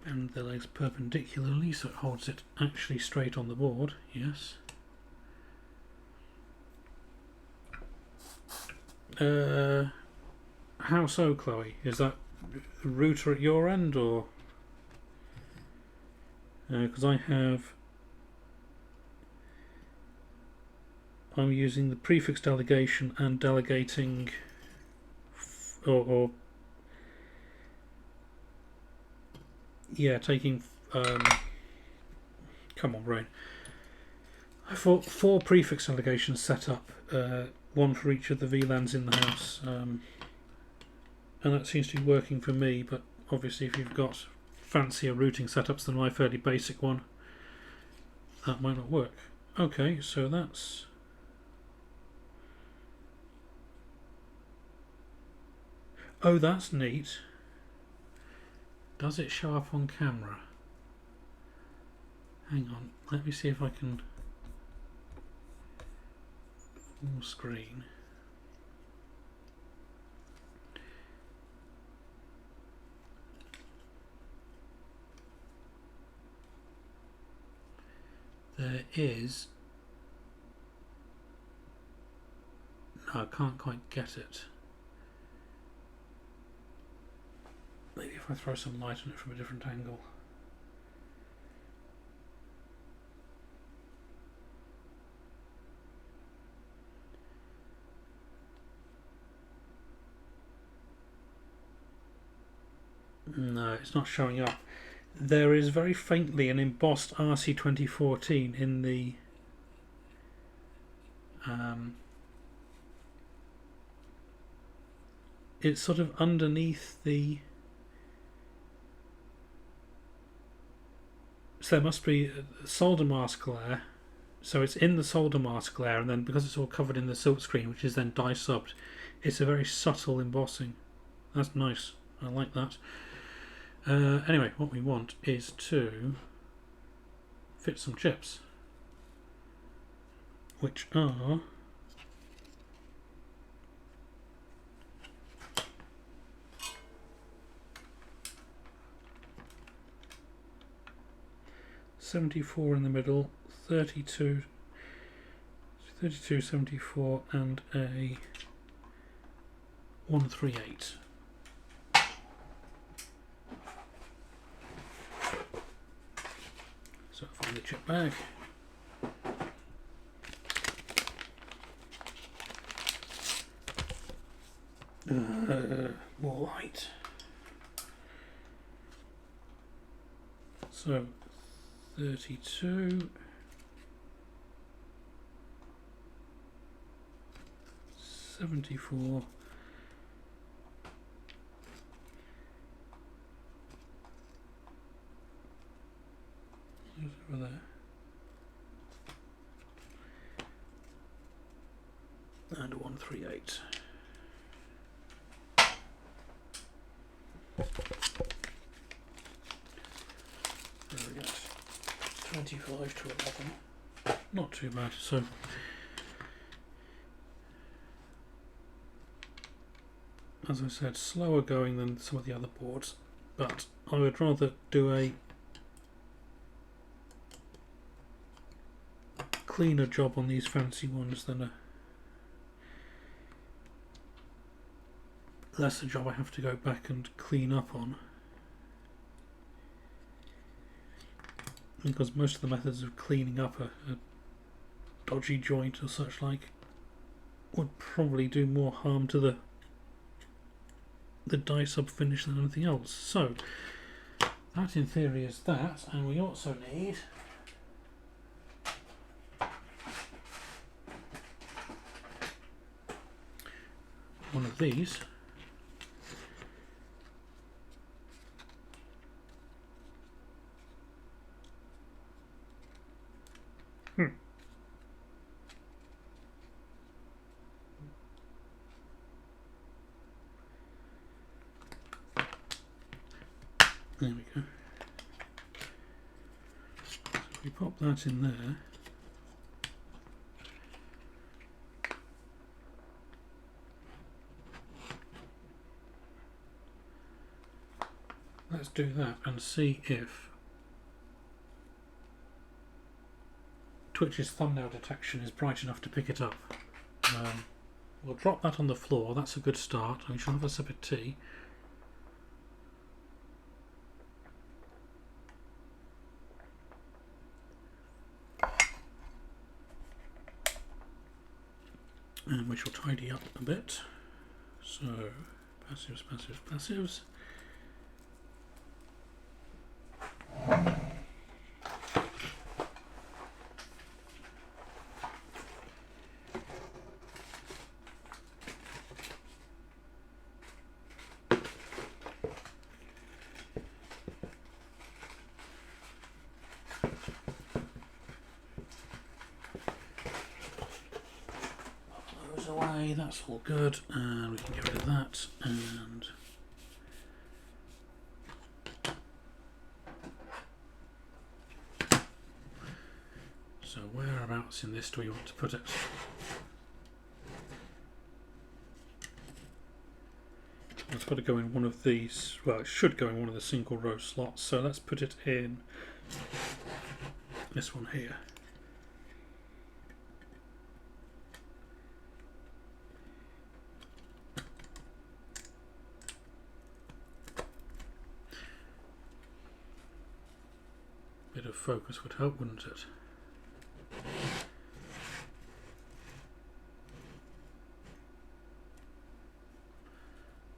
And the legs perpendicularly, so it holds it actually straight on the board. Yes. How so, Chloe? Is that router at your end, or because I'm using the prefix delegation and delegating, or yeah, taking. Come on, brain. I've got 4 prefix delegations set up. One for each of the VLANs in the house, and that seems to be working for me, but obviously if you've got fancier routing setups than my fairly basic one, that might not work. Okay, so that's that's neat. Does it show up on camera? Hang on, let me see if I can. Full screen. There is... No, I can't quite get it. Maybe if I throw some light on it from a different angle. No, it's not showing up. There is very faintly an embossed RC2014 in the it's sort of underneath the... So there must be a solder mask layer. So it's in the solder mask layer, and then because it's all covered in the silk screen, which is then dye subbed, it's a very subtle embossing. That's nice. I like that. Anyway, what we want is to fit some chips, which are .74 in the middle, 32, 74, and a 138. So find the chip bag. More light. So 32, 74, over there, and 138. There we go. 25 to 11. Not too bad. So as I said, slower going than some of the other boards, but I would rather do a cleaner job on these fancy ones than a lesser job I have to go back and clean up on, because most of the methods of cleaning up a dodgy joint or such like would probably do more harm to the dye sub finish than anything else. So that in theory is that, and we also need one of these. There we go. So if we pop that in there, let's do that and see if Twitch's thumbnail detection is bright enough to pick it up. We'll drop that on the floor. That's a good start. We shall have a sip of tea. And we shall tidy up a bit. So, passives, passives, passives. Away, that's all good, and we can get rid of that. And so whereabouts in this do we want to put it? It's got to go in one of these, well, it should go in one of the single row slots, so let's put it in this one here. Bit of focus would help, wouldn't it?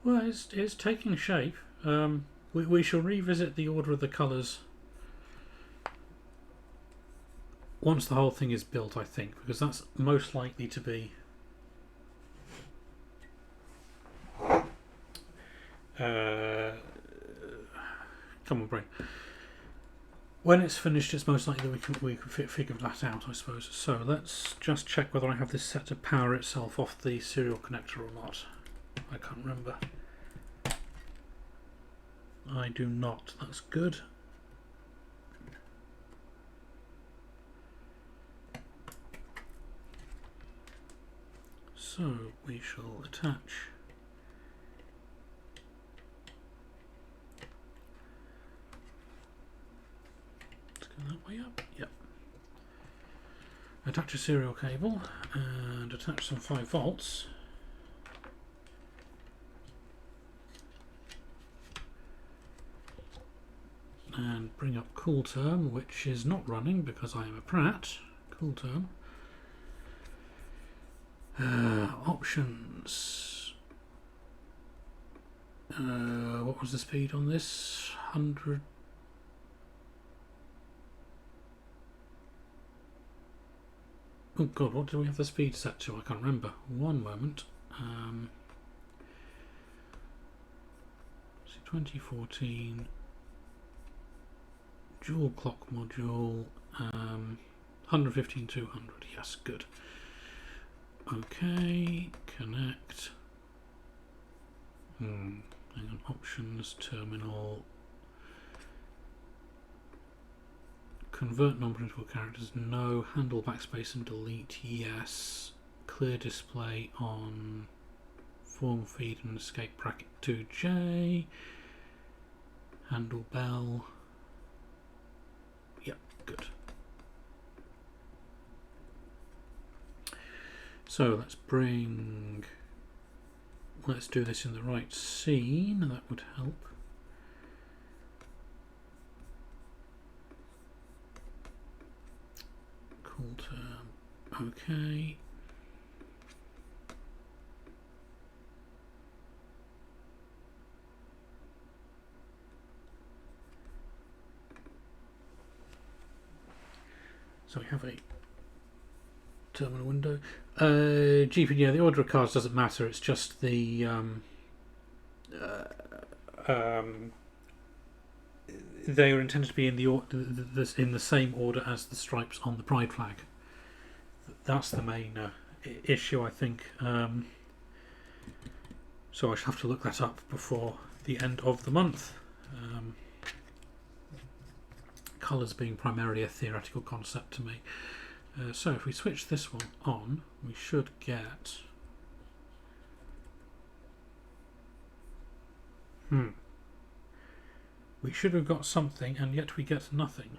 Well, it's taking shape. We shall revisit the order of the colours once the whole thing is built, I think, because that's most likely to be come on, brain. When it's finished, it's most likely that we can figure that out, I suppose. So let's just check whether I have this set to power itself off the serial connector or not. I can't remember. I do not. That's good. So we shall attach that way up. Yep. Attach a serial cable and attach some 5 volts. And bring up CoolTerm, which is not running because I am a prat. CoolTerm. Options. What was the speed on this? 100. Oh god, what did we have the speed set to? I can't remember. One moment. 2014 dual clock module, 115 200. Yes, good. Okay, connect. Hang on, options, terminal. Convert non-printable characters, no. Handle backspace and delete, yes. Clear display on. Form feed and escape bracket 2J. Handle bell. Yep, good. So let's do this in the right scene, that would help. CoolTerm, okay. So we have a terminal window. GP, yeah, the order of cards doesn't matter. It's just the they are intended to be in the same order as the stripes on the Pride flag. That's the main issue, I think. So I shall have to look that up before the end of the month. Colours being primarily a theoretical concept to me. So if we switch this one on, we should get we should have got something, and yet we get nothing.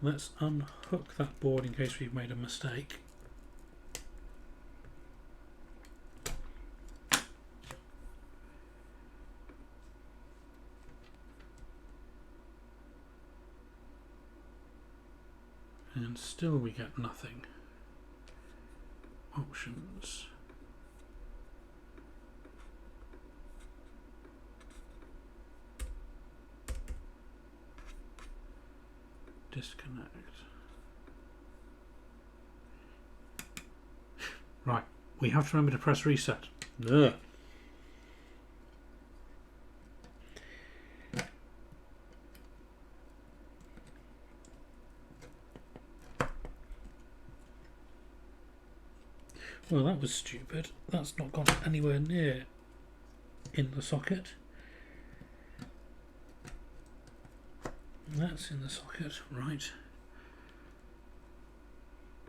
Let's unhook that board in case we've made a mistake. And still we get nothing. Options. Disconnect. Right, we have to remember to press reset. Ugh. Well, that was stupid. That's not gone anywhere near in the socket. That's in the socket, right.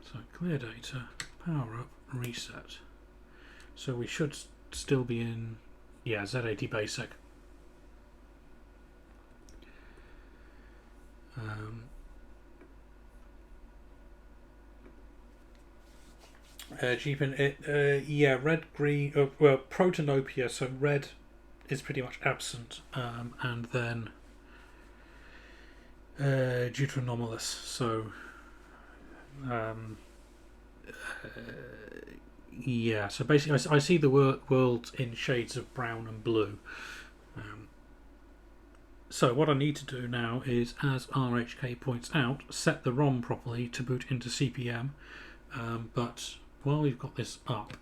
So clear data, power up, reset. So we should still be in, yeah, Z80 basic. GPIN, yeah, red, green, well, protanopia, so red is pretty much absent, and then deuteranomalous, so yeah, so basically I see the world in shades of brown and blue. So what I need to do now is, as RHK points out, set the ROM properly to boot into CPM, but while we've got this up,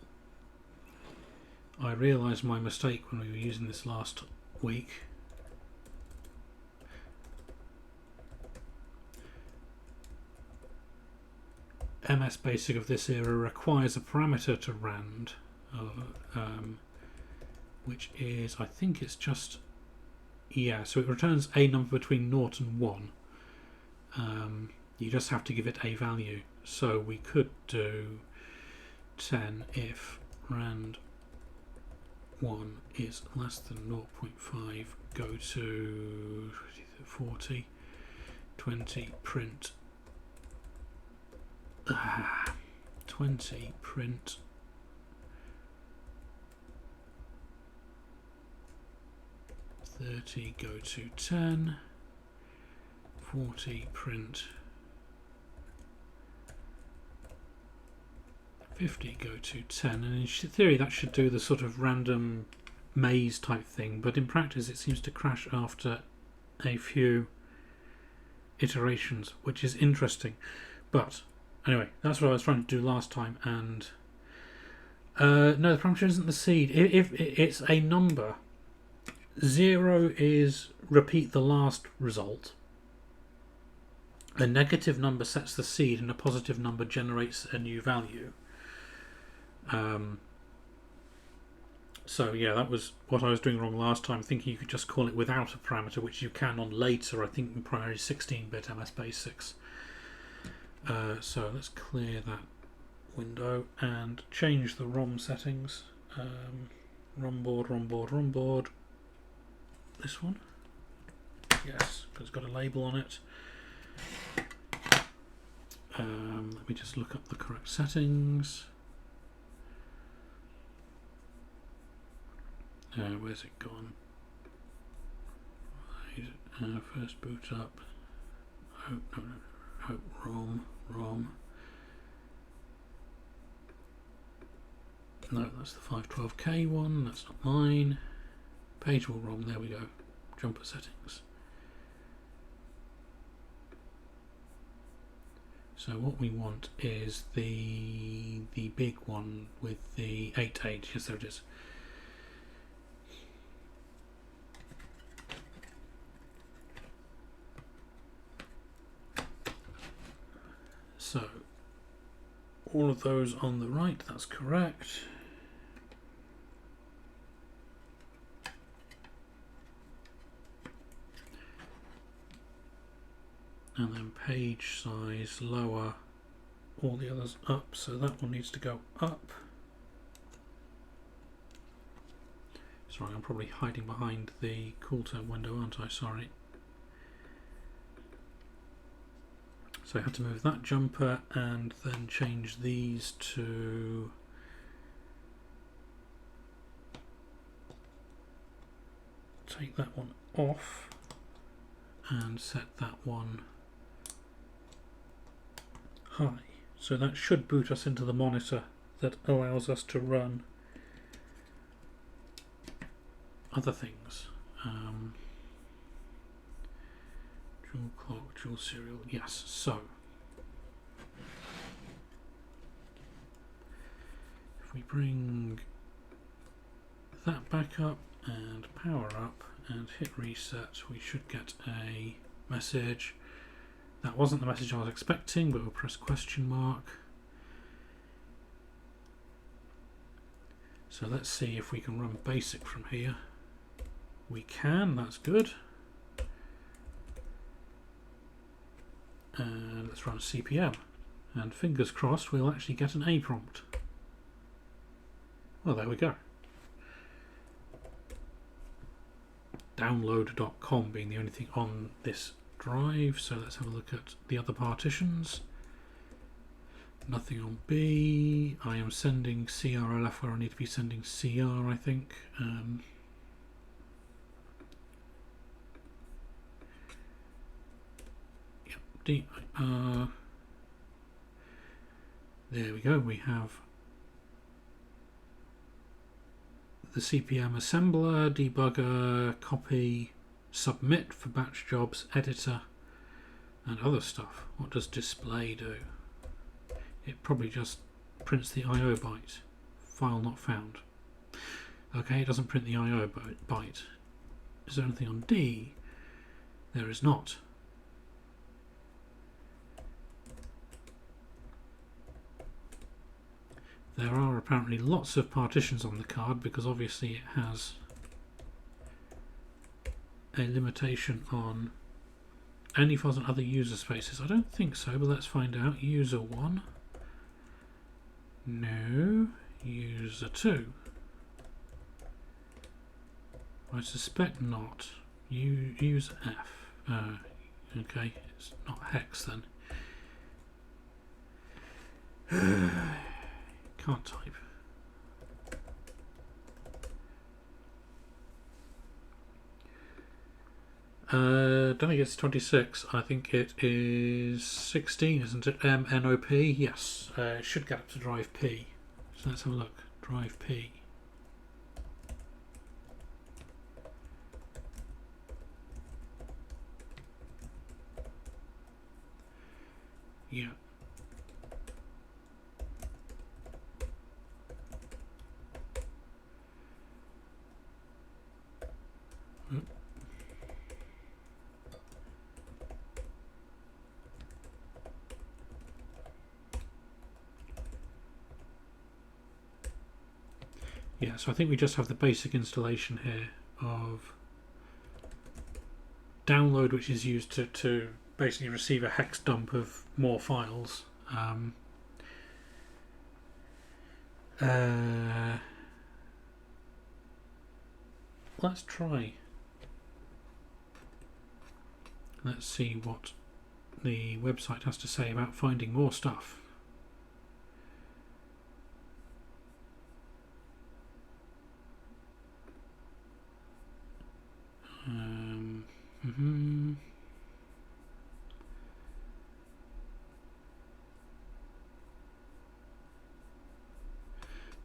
I realised my mistake when we were using this last week. MS Basic of this era requires a parameter to rand, which is, I think it's just, yeah, so it returns a number between 0 and 1. You just have to give it a value. So we could do 10 if rand 1 is less than 0.5, go to 40, 20, print 20, print 30, go to 10, 40, print 50, go to 10, and in theory that should do the sort of random maze type thing, but in practice it seems to crash after a few iterations, which is interesting. But anyway, that's what I was trying to do last time, and no, the parameter isn't the seed. If it's a number, 0 is repeat the last result, a negative number sets the seed, and a positive number generates a new value. So yeah, that was what I was doing wrong last time, thinking you could just call it without a parameter, which you can on later, I think, in primarily 16-bit MS Basics. So let's clear that window and change the ROM settings. ROM board. This one? Yes, because it's got a label on it. Let me just look up the correct settings. Where's it gone? Right, first boot up. ROM. No, that's the 512K one. That's not mine. Pageable ROM. There we go. Jumper settings. So what we want is the big one with the 8.8. Yes, there it is. So all of those on the right, that's correct. And then page size lower, all the others up, so that one needs to go up. Sorry, I'm probably hiding behind the CoolTerm window, aren't I? Sorry. So I had to move that jumper and then change these to take that one off and set that one high. So that should boot us into the monitor that allows us to run other things. Dual clock, dual serial, yes. So if we bring that back up and power up and hit reset, we should get a message. That wasn't the message I was expecting, but we'll press question mark. So let's see if we can run basic from here. We can, that's good. And let's run CPM, and fingers crossed we'll actually get an A prompt. Well, there we go. Download.com being the only thing on this drive, so let's have a look at the other partitions. Nothing on B. I am sending CRLF where I need to be sending CR, I think. Yep, D. There we go. We have the CPM assembler, debugger, copy, submit for batch jobs, editor, and other stuff. What does display do? It probably just prints the IO byte. File not found. Okay, it doesn't print the IO byte. Is there anything on D? There is not. There are apparently lots of partitions on the card because obviously it has a limitation on only files and other user spaces. I don't think so, but let's find out. User 1. No. User 2. I suspect not. Use F. Okay, it's not hex then. Can't type. Don't think it's 26. I think it is 16, isn't it? NOP. Yes. It should get up to drive P. So let's have a look. Drive P. Yeah. Yeah, so I think we just have the basic installation here of download, which is used to basically receive a hex dump of more files. Let's try. Let's see what the website has to say about finding more stuff.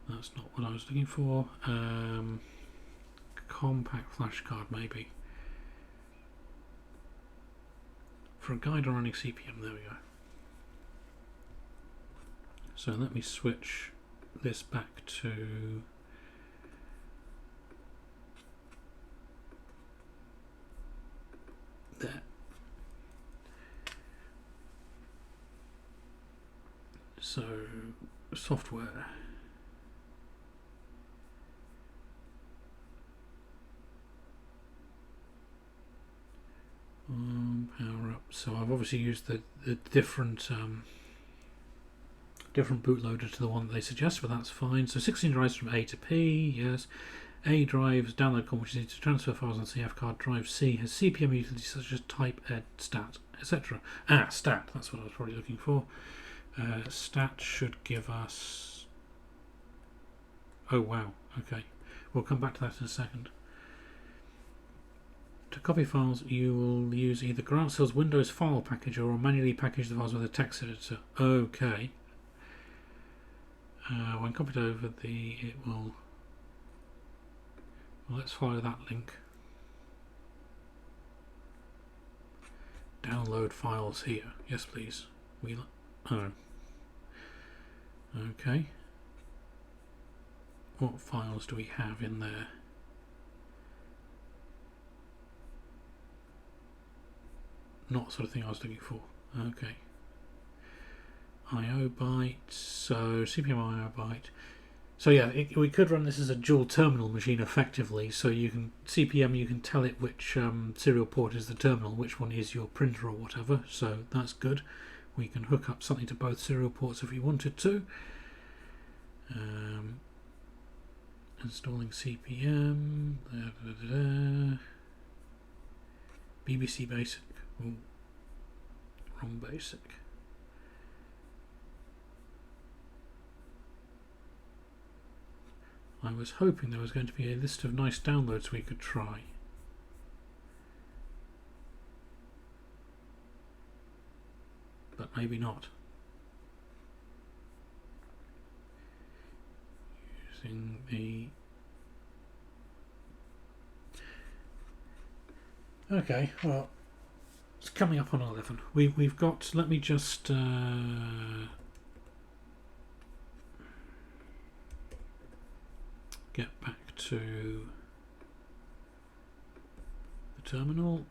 That's not what I was looking for. Compact flash card, maybe. For a guide on running CPM, there we go. So let me switch this back to there. So software. Power up. So I've obviously used the different different bootloader to the one that they suggest, but that's fine. So 16 drives from A to P, yes. A drives download COM, which is to transfer files on CF card. Drive C has CPM utilities such as type, ed, stat, etc. Stat, that's what I was probably looking for. Stat should give us... Oh wow, okay. We'll come back to that in a second. To copy files, you will use either Grant Cell's Windows file packager or manually package the files with a text editor. Okay. When copied over, it will... Well, let's follow that link. Download files here. Yes, please. Oh. Okay. What files do we have in there? Not the sort of thing I was looking for. Okay. IO byte. So CPM IO byte. So yeah, we could run this as a dual terminal machine effectively. So you can CPM, you can tell it which serial port is the terminal, which one is your printer or whatever. So that's good. We can hook up something to both serial ports if we wanted to. installing CPM. BBC Basic. Ooh, wrong basic. I was hoping there was going to be a list of nice downloads we could try. But maybe not. Using the... Okay, well, it's coming up on 11. We've got... Let me just... get back to the terminal.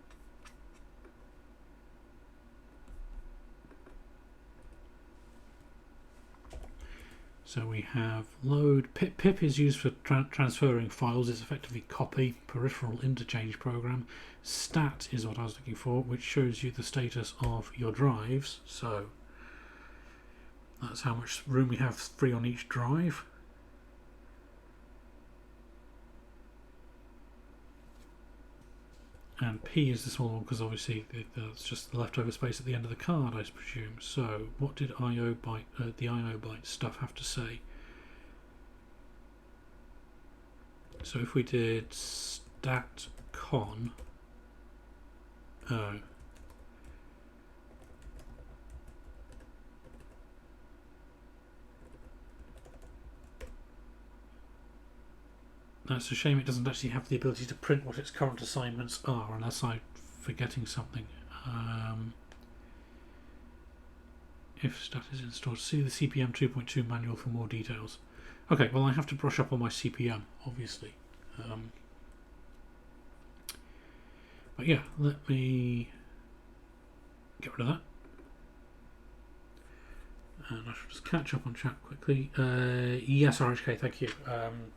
So we have load. Pip is used for transferring files. It's effectively copy, peripheral interchange program. Stat is what I was looking for, which shows you the status of your drives. So that's how much room we have free on each drive. And P is the small one because obviously that's just the leftover space at the end of the card, I presume. So what did IO byte, the IO byte stuff have to say? So if we did stat con, oh, that's a shame it doesn't actually have the ability to print what its current assignments are, unless I'm forgetting something. If stat is installed, see the CPM 2.2 manual for more details. Okay, well I have to brush up on my CPM, obviously. But yeah, let me get rid of that. And I should just catch up on chat quickly. Yes, RHK, thank you.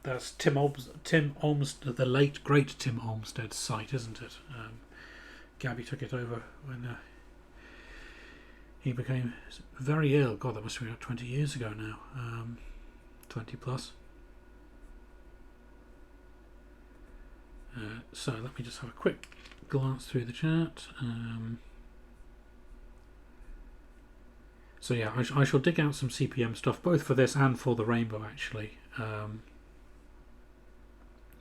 That's Tim Olmsted, the late great Tim Olmsted's site, isn't it? Gabby took it over when he became very ill. God, that must be about 20 years ago now. 20 plus. So let me just have a quick glance through the chat. So yeah, I shall dig out some CPM stuff, both for this and for the Rainbow, actually.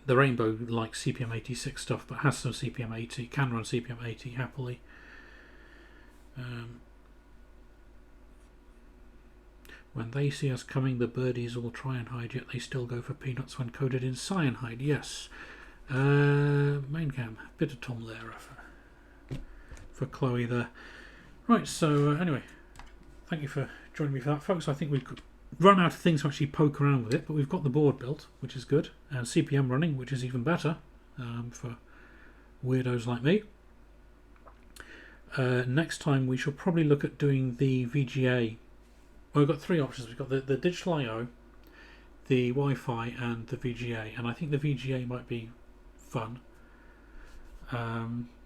The Rainbow likes CPM 86 stuff, but has some CPM 80, can run CPM 80 happily. When they see us coming, the birdies all try and hide, yet they still go for peanuts when coated in cyanide. Yes. Main cam, bit of Tom there for Chloe there. Right, so anyway, thank you for joining me for that, folks. I think we've run out of things to actually poke around with it, but we've got the board built, which is good, and CPM running, which is even better for weirdos like me. Next time we shall probably look at doing the VGA. Well, we've got three options. We've got the digital I/O, the Wi-Fi, and the VGA, and I think the VGA might be fun.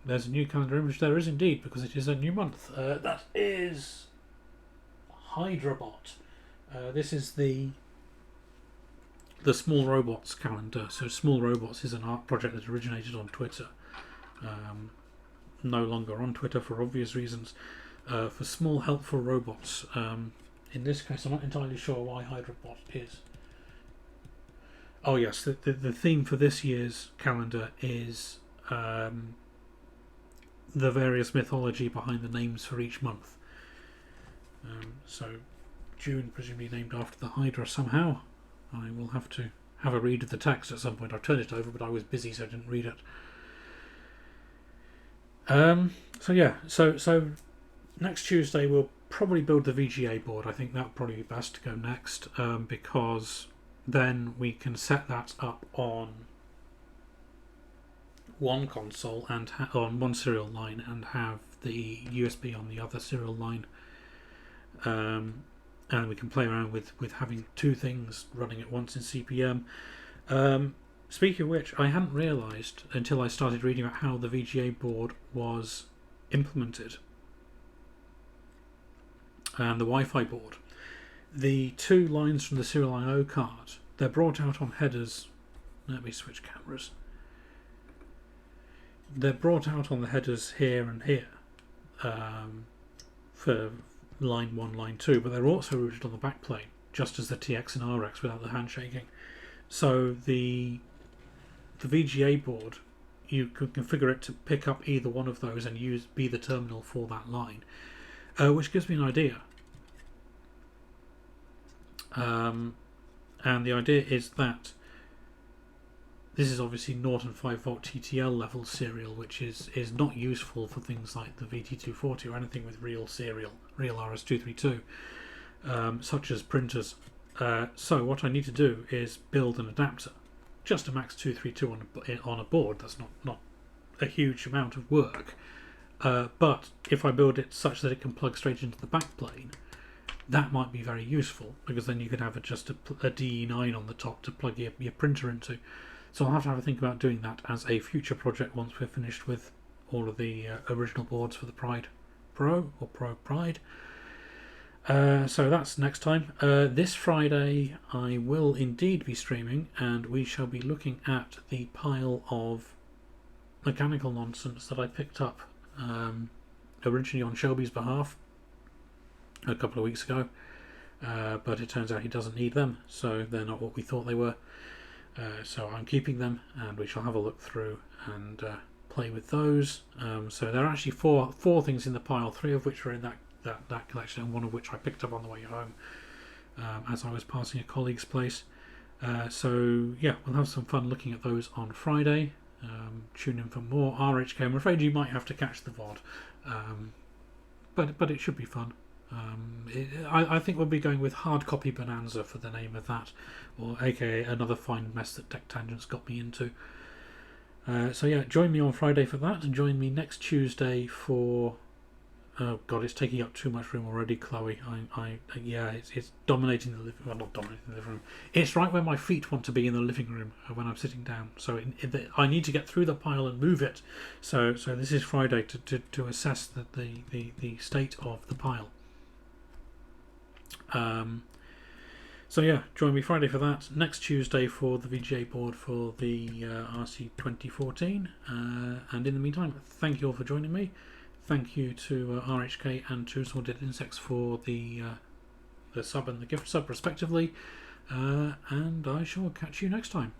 There's a new calendar image. There is indeed, because it is a new month. That is Hydrabot. This is the Small Robots calendar. So Small Robots is an art project that originated on Twitter. No longer on Twitter for obvious reasons. For small helpful robots. In this case, I'm not entirely sure why Hydrabot is. Oh yes, the theme for this year's calendar is the various mythology behind the names for each month. So June presumably named after the Hydra somehow. I will have to have a read of the text at some point. I've turned it over, but I was busy, so I didn't read it. So yeah, so next Tuesday we'll probably build the VGA board. I think that would probably be best to go next, because then we can set that up on one console and on one serial line, and have the USB on the other serial line, and we can play around with having two things running at once in CPM. Speaking of which, I hadn't realised until I started reading about how the VGA board was implemented, and the Wi-Fi board. The two lines from the serial I/O card, they're brought out on headers Let me switch cameras. They're brought out on the headers here and here for line 1, line 2, but they're also routed on the backplane, just as the TX and RX without the handshaking. So the VGA board, you can configure it to pick up either one of those and be the terminal for that line, which gives me an idea. And the idea is that this is obviously 0 and 5 volt TTL level serial, which is not useful for things like the VT240 or anything with real serial, real RS232, such as printers. So what I need to do is build an adapter, just a max 232 on a board. That's not a huge amount of work, but if I build it such that it can plug straight into the backplane, that might be very useful, because then you could have just a DE9 on the top to plug your printer into. So I'll have to have a think about doing that as a future project once we're finished with all of the original boards for the Pride Pro or Pro Pride. So that's next time. This Friday I will indeed be streaming, and we shall be looking at the pile of mechanical nonsense that I picked up originally on Shelby's behalf a couple of weeks ago, but it turns out he doesn't need them, so they're not what we thought they were. So I'm keeping them, and we shall have a look through and play with those. So there are actually four things in the pile, 3 of which are in that collection, and 1 of which I picked up on the way home as I was passing a colleague's place. So yeah, we'll have some fun looking at those on Friday. Tune in for more RHK. I'm afraid you might have to catch the VOD, but it should be fun. I think we'll be going with Hard Copy Bonanza for the name of that, or aka another fine mess that Deck Tangents got me into. So yeah, join me on Friday for that, and join me next Tuesday for... Oh god, it's taking up too much room already, Chloe. It's dominating the living... Well, not dominating the living room. It's right where my feet want to be in the living room when I'm sitting down. So I need to get through the pile and move it. So this is Friday to assess the state of the pile. So yeah, join me Friday for that. Next Tuesday for the VGA board for the RC2014. And in the meantime, thank you all for joining me. Thank you to RHK and to Sorted Insects for the sub and the gift sub respectively. And I shall catch you next time.